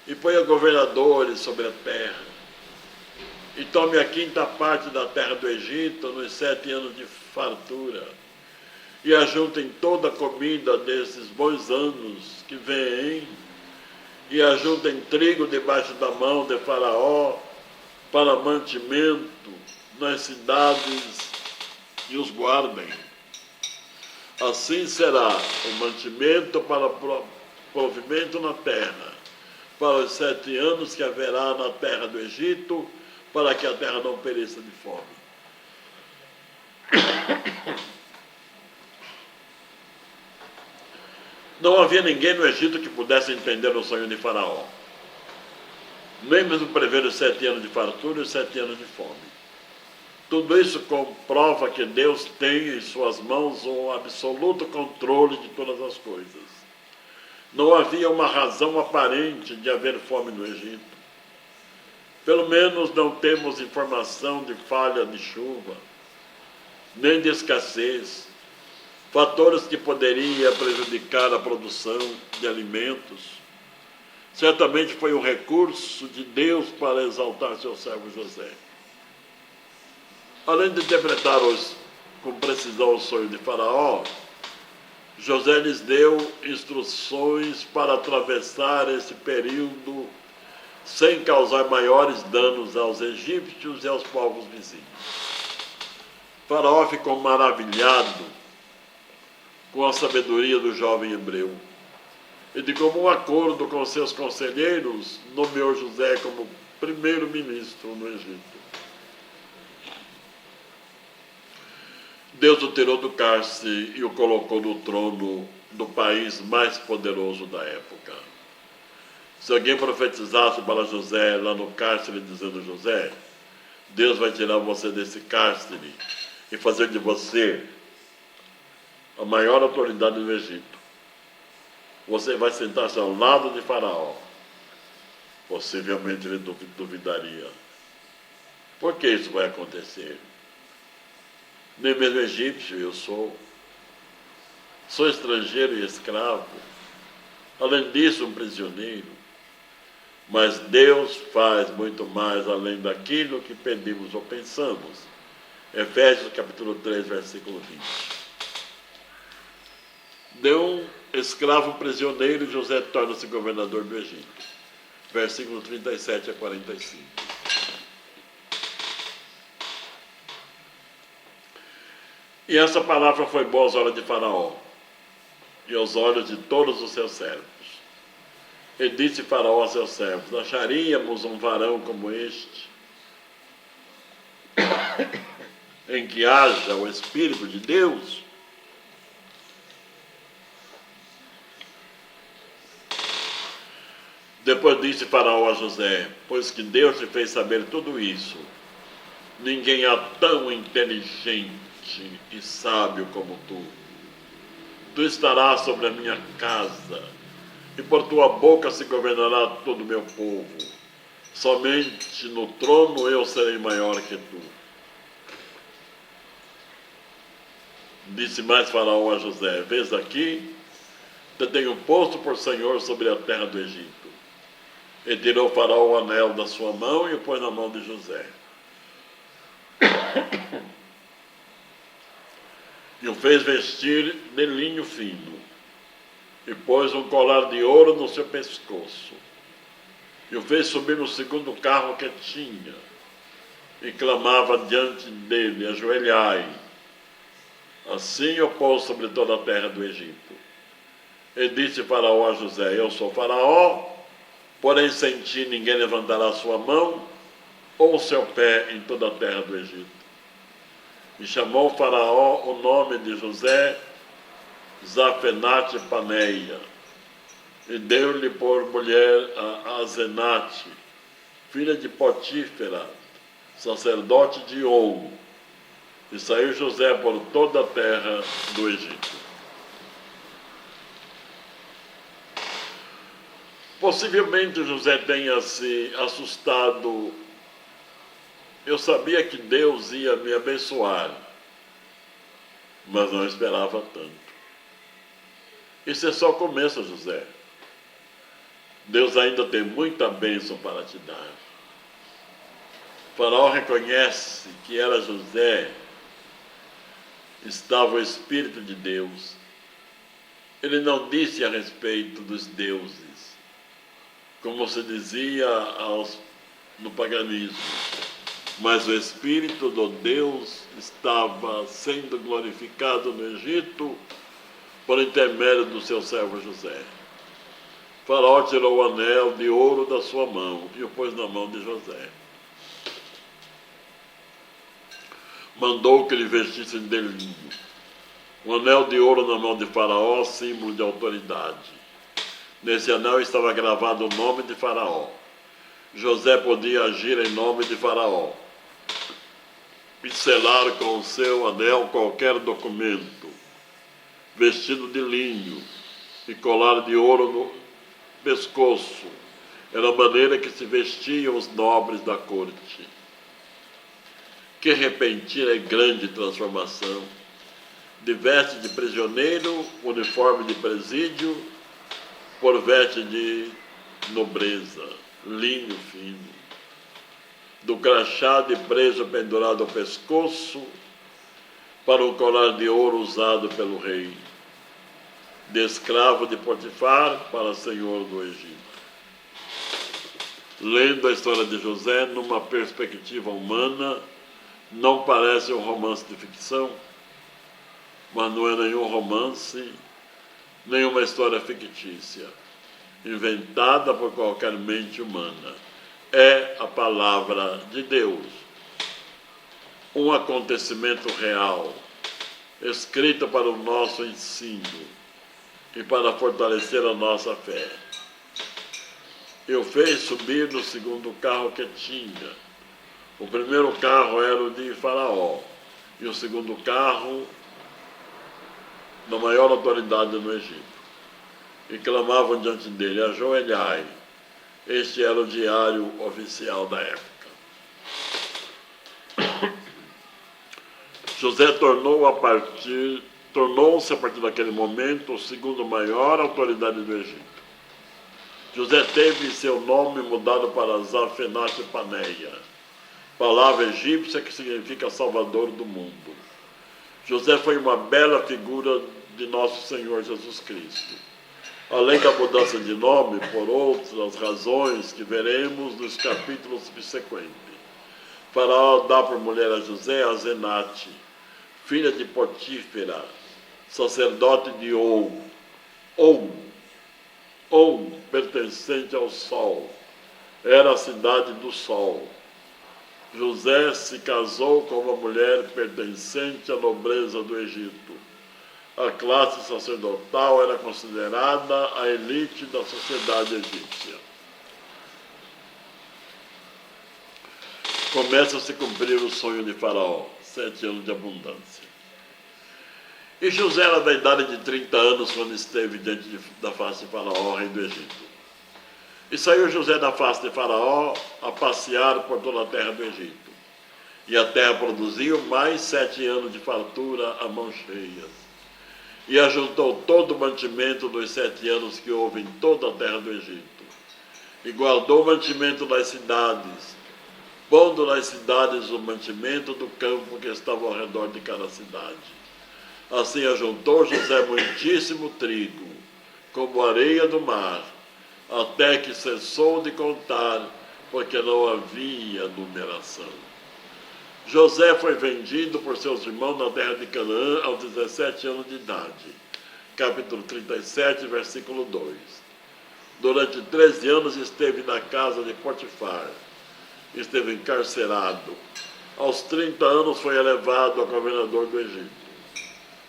e ponha governadores sobre a terra. E tome a 5ª parte da terra do Egito nos 7 anos de fartura. E ajuntem toda a comida desses bons anos que vêm. E ajuntem trigo debaixo da mão de Faraó para mantimento nas cidades e os guardem. Assim será o mantimento para provimento na terra, para os 7 anos que haverá na terra do Egito, para que a terra não pereça de fome. Não havia ninguém no Egito que pudesse entender o sonho de Faraó, nem mesmo prever os 7 anos de fartura e os 7 anos de fome. Tudo isso comprova que Deus tem em suas mãos o absoluto controle de todas as coisas. Não havia uma razão aparente de haver fome no Egito. Pelo menos não temos informação de falha de chuva, nem de escassez, fatores que poderiam prejudicar a produção de alimentos. Certamente foi um recurso de Deus para exaltar seu servo José. Além de interpretar com precisão o sonho de Faraó, José lhes deu instruções para atravessar esse período sem causar maiores danos aos egípcios e aos povos vizinhos. Faraó ficou maravilhado com a sabedoria do jovem hebreu e, de comum acordo com seus conselheiros, nomeou José como primeiro-ministro no Egito. Deus o tirou do cárcere e o colocou no trono do país mais poderoso da época. Se alguém profetizasse para José lá no cárcere, dizendo: José, Deus vai tirar você desse cárcere e fazer de você a maior autoridade do Egito. Você vai sentar-se ao lado de Faraó. Possivelmente ele duvidaria. Por que isso vai acontecer? Nem mesmo egípcio eu sou. Sou estrangeiro e escravo. Além disso, um prisioneiro. Mas Deus faz muito mais além daquilo que pedimos ou pensamos. Efésios capítulo 3, versículo 20. De um escravo prisioneiro, José torna-se governador do Egito. Versículo 37 a 45. E essa palavra foi boa aos olhos de Faraó e aos olhos de todos os seus servos. E disse Faraó a seus servos: acharíamos um varão como este, em que haja o Espírito de Deus? Depois disse Faraó a José: pois que Deus te fez saber tudo isso, ninguém há tão inteligente e sábio como tu. Tu estarás sobre a minha casa, e por tua boca se governará todo o meu povo. Somente no trono eu serei maior que tu. Disse mais Faraó a José: vês aqui, te tenho posto por senhor sobre a terra do Egito. E tirou o faraó o anel da sua mão e o pôs na mão de José. E o fez vestir de linho fino, e pôs um colar de ouro no seu pescoço. E o fez subir no segundo carro que tinha, e clamava diante dele: ajoelhai. Assim o pôs sobre toda a terra do Egito. E disse Faraó a José: eu sou Faraó, porém sem ti ninguém levantará sua mão ou seu pé em toda a terra do Egito. E chamou Faraó o nome de José Zafenate Paneia, e deu-lhe por mulher a Azenate, filha de Potífera, sacerdote de On. E saiu José por toda a terra do Egito. Possivelmente José tenha se assustado. Eu sabia que Deus ia me abençoar, mas não esperava tanto. Isso é só o começo, José. Deus ainda tem muita bênção para te dar. O faraó reconhece que era José, estava o Espírito de Deus. Ele não disse a respeito dos deuses, como se dizia no paganismo, mas o Espírito do Deus estava sendo glorificado no Egito por intermédio do seu servo José. O faraó tirou o anel de ouro da sua mão e o pôs na mão de José. Mandou que lhe vestissem de linho. Um anel de ouro na mão de Faraó, símbolo de autoridade. Nesse anel estava gravado o nome de Faraó. José podia agir em nome de Faraó e selar com o seu anel qualquer documento, vestido de linho e colar de ouro no pescoço. Era a maneira que se vestiam os nobres da corte. Que repentina e grande transformação! De veste de prisioneiro, uniforme de presídio, por veste de nobreza, linho fino. Do crachá de preso pendurado ao pescoço, para um colar de ouro usado pelo rei. De escravo de Potifar para senhor do Egito. Lendo a história de José numa perspectiva humana, não parece um romance de ficção, mas não é nenhum romance, nenhuma história fictícia, inventada por qualquer mente humana. É a palavra de Deus, um acontecimento real, escrito para o nosso ensino e para fortalecer a nossa fé. Eu fez subir no segundo carro que tinha. O primeiro carro era o de Faraó, e o segundo carro da maior autoridade no Egito. E clamavam diante dele: ajoelhai. Este era o diário oficial da época. José tornou-se a partir daquele momento o segundo maior autoridade do Egito. José teve seu nome mudado para Zafenate Paneia, palavra egípcia que significa Salvador do mundo. José foi uma bela figura de nosso Senhor Jesus Cristo. Além da mudança de nome, por outras razões que veremos nos capítulos subsequentes. Faraó dá por mulher a José Azenate, filha de Potífera, sacerdote de On, pertencente ao sol. Era a cidade do sol. José se casou com uma mulher pertencente à nobreza do Egito. A classe sacerdotal era considerada a elite da sociedade egípcia. Começa a se cumprir o sonho de Faraó, 7 anos de abundância. E José era da idade de 30 anos quando esteve diante da face de Faraó, rei do Egito. E saiu José da face de Faraó a passear por toda a terra do Egito. E a terra produziu mais 7 anos de fartura a mãos cheias. e ajuntou todo o mantimento dos 7 anos que houve em toda a terra do Egito, e guardou o mantimento das cidades, pondo nas cidades o mantimento do campo que estava ao redor de cada cidade. Assim ajuntou José muitíssimo trigo, como areia do mar, até que cessou de contar, porque não havia numeração. José foi vendido por seus irmãos na terra de Canaã aos 17 anos de idade. Capítulo 37, versículo 2. Durante 13 anos esteve na casa de Potifar. Esteve encarcerado. Aos 30 anos foi elevado a governador do Egito.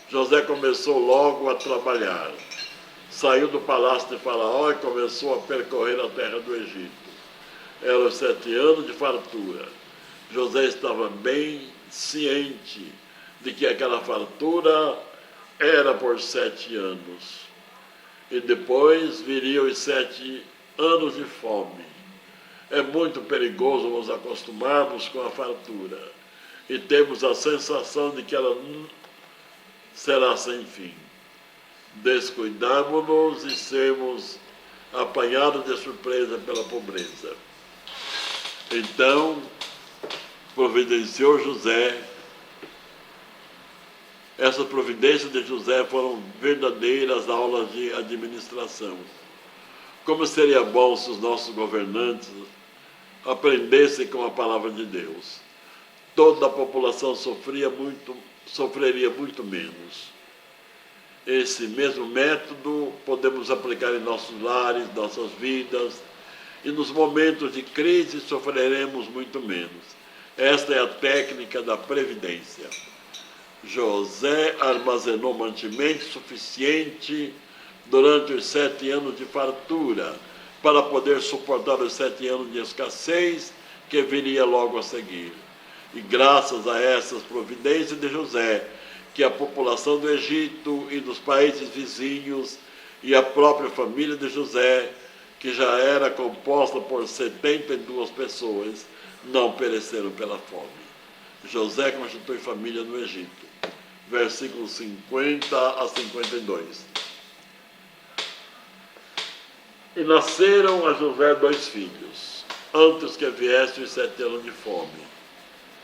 José começou logo a trabalhar. Saiu do palácio de Faraó e começou a percorrer a terra do Egito. Eram 7 anos de fartura. José estava bem ciente de que aquela fartura era por 7 anos. E depois viriam os 7 anos de fome. É muito perigoso nos acostumarmos com a fartura e temos a sensação de que ela será sem fim. Descuidarmos-nos e sermos apanhados de surpresa pela pobreza. Então, providenciou José. Essas providências de José foram verdadeiras aulas de administração. Como seria bom se os nossos governantes aprendessem com a palavra de Deus. Toda a população sofreria muito menos. Esse mesmo método podemos aplicar em nossos lares, nossas vidas, e nos momentos de crise sofreremos muito menos. Esta é a técnica da previdência. José armazenou mantimento suficiente durante os 7 anos de fartura, para poder suportar os 7 anos de escassez que viria logo a seguir. E graças a essas providências de José, que a população do Egito e dos países vizinhos e a própria família de José, que já era composta por 72 pessoas, não pereceram pela fome. José constitui família no Egito. Versículos 50 a 52. E nasceram a José 2 filhos, antes que viessem os 7 anos de fome,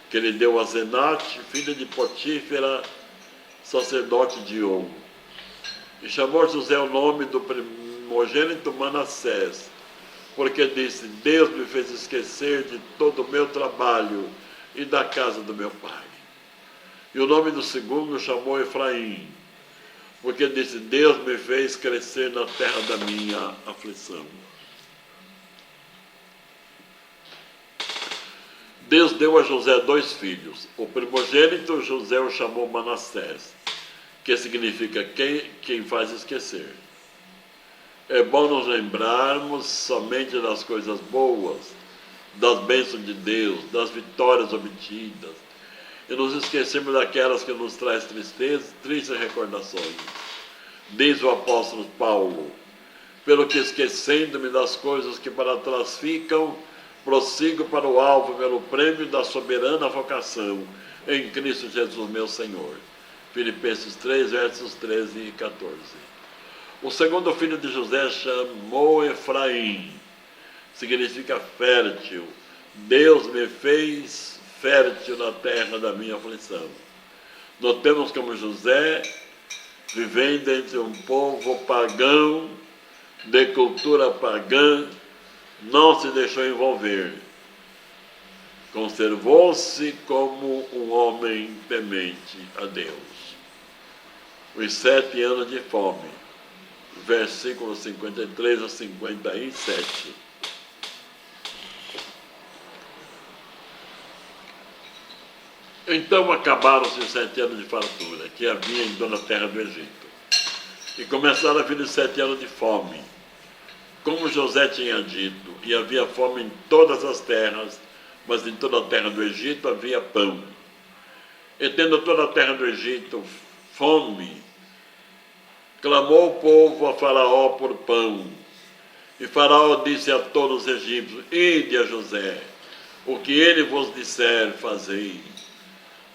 que ele deu a Zenate, filha de Potífera, sacerdote de On. E chamou José o nome do primogênito Manassés, porque disse: Deus me fez esquecer de todo o meu trabalho e da casa do meu pai. E o nome do segundo chamou Efraim, porque disse: Deus me fez crescer na terra da minha aflição. Deus deu a José 2 filhos. O primogênito José o chamou Manassés, que significa quem faz esquecer. É bom nos lembrarmos somente das coisas boas, das bênçãos de Deus, das vitórias obtidas, e nos esquecemos daquelas que nos traz tristeza, tristes recordações. Diz o apóstolo Paulo: pelo que esquecendo-me das coisas que para trás ficam, prossigo para o alvo pelo prêmio da soberana vocação em Cristo Jesus meu Senhor. Filipenses 3, versos 13 e 14. O segundo filho de José chamou Efraim, significa fértil. Deus me fez fértil na terra da minha aflição. Notemos como José, vivendo entre um povo pagão, de cultura pagã, não se deixou envolver. Conservou-se como um homem temente a Deus. Os 7 anos de fome, versículos 53 a 57. Então acabaram-se os 7 anos de fartura que havia em toda a terra do Egito, e começaram a vir os 7 anos de fome, como José tinha dito, e havia fome em todas as terras, mas em toda a terra do Egito havia pão. E tendo toda a terra do Egito fome, clamou o povo a Faraó por pão. E Faraó disse a todos os egípcios: ide a José, o que ele vos disser, fazei.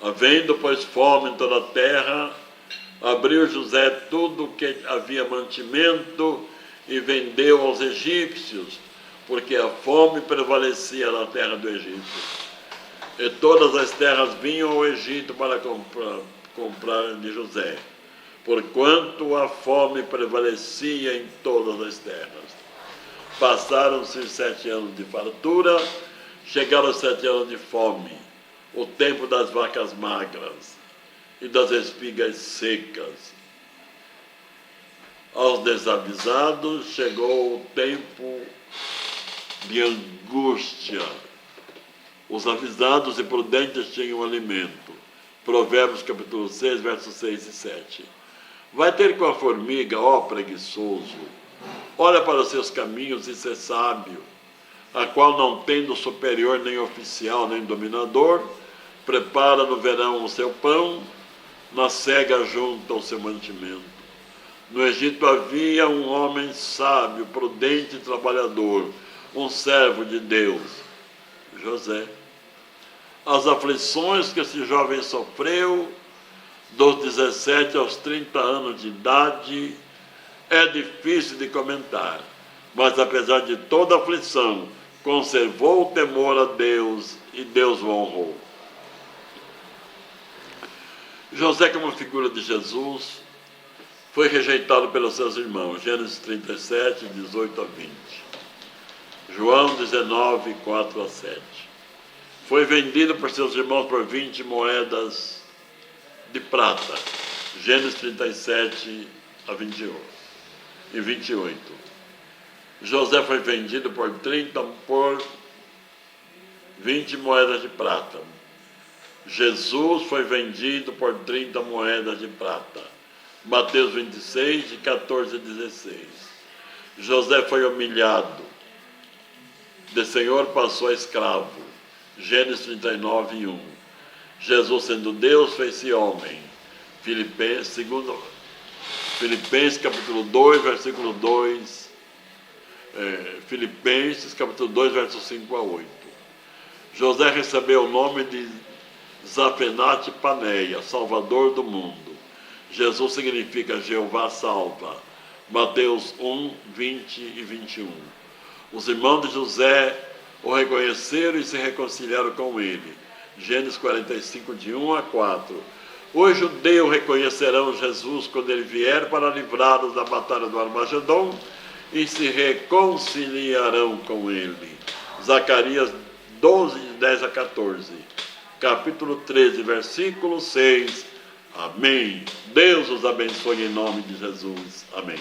Havendo, pois, fome em toda a terra, Abriu José tudo que havia mantimento e vendeu aos egípcios, porque a fome prevalecia na terra do Egito. E todas as terras vinham ao Egito para comprar de José, porquanto a fome prevalecia em todas as terras. Passaram-se os 7 anos de fartura, chegaram os 7 anos de fome, o tempo das vacas magras e das espigas secas. Aos desavisados chegou o tempo de angústia. Os avisados e prudentes tinham alimento. Provérbios capítulo 6, versos 6 e 7. Vai ter com a formiga, ó preguiçoso, olha para os seus caminhos e ser sábio, a qual não tendo superior nem oficial nem dominador, prepara no verão o seu pão, na cega junta o seu mantimento. No Egito havia um homem sábio, prudente e trabalhador, um servo de Deus, José. As aflições que esse jovem sofreu, dos 17 aos 30 anos de idade, é difícil de comentar, mas apesar de toda aflição, conservou o temor a Deus e Deus o honrou. José, como figura de Jesus, foi rejeitado pelos seus irmãos, Gênesis 37, 18 a 20. João 19, 4 a 7. Foi vendido por seus irmãos por 20 moedas de prata, Gênesis 37 a 21 e 28. José foi vendido por 20 moedas de prata. Jesus foi vendido por 30 moedas de prata. Mateus 26, de 14 a 16. José foi humilhado. De senhor passou a escravo. Gênesis 39, 1. Jesus, sendo Deus, fez-se homem. Filipenses capítulo 2, versículo 2. Filipenses capítulo 2, versos 5 a 8. José recebeu o nome de Zaphenate Paneia, Salvador do mundo. Jesus significa Jeová salva. Mateus 1, 20 e 21. Os irmãos de José o reconheceram e se reconciliaram com ele. Gênesis 45, de 1 a 4. Os judeus reconhecerão Jesus quando ele vier para livrá-los da batalha do Armagedon e se reconciliarão com ele. Zacarias 12, de 10 a 14. Capítulo 13, versículo 6. Amém. Deus os abençoe em nome de Jesus. Amém.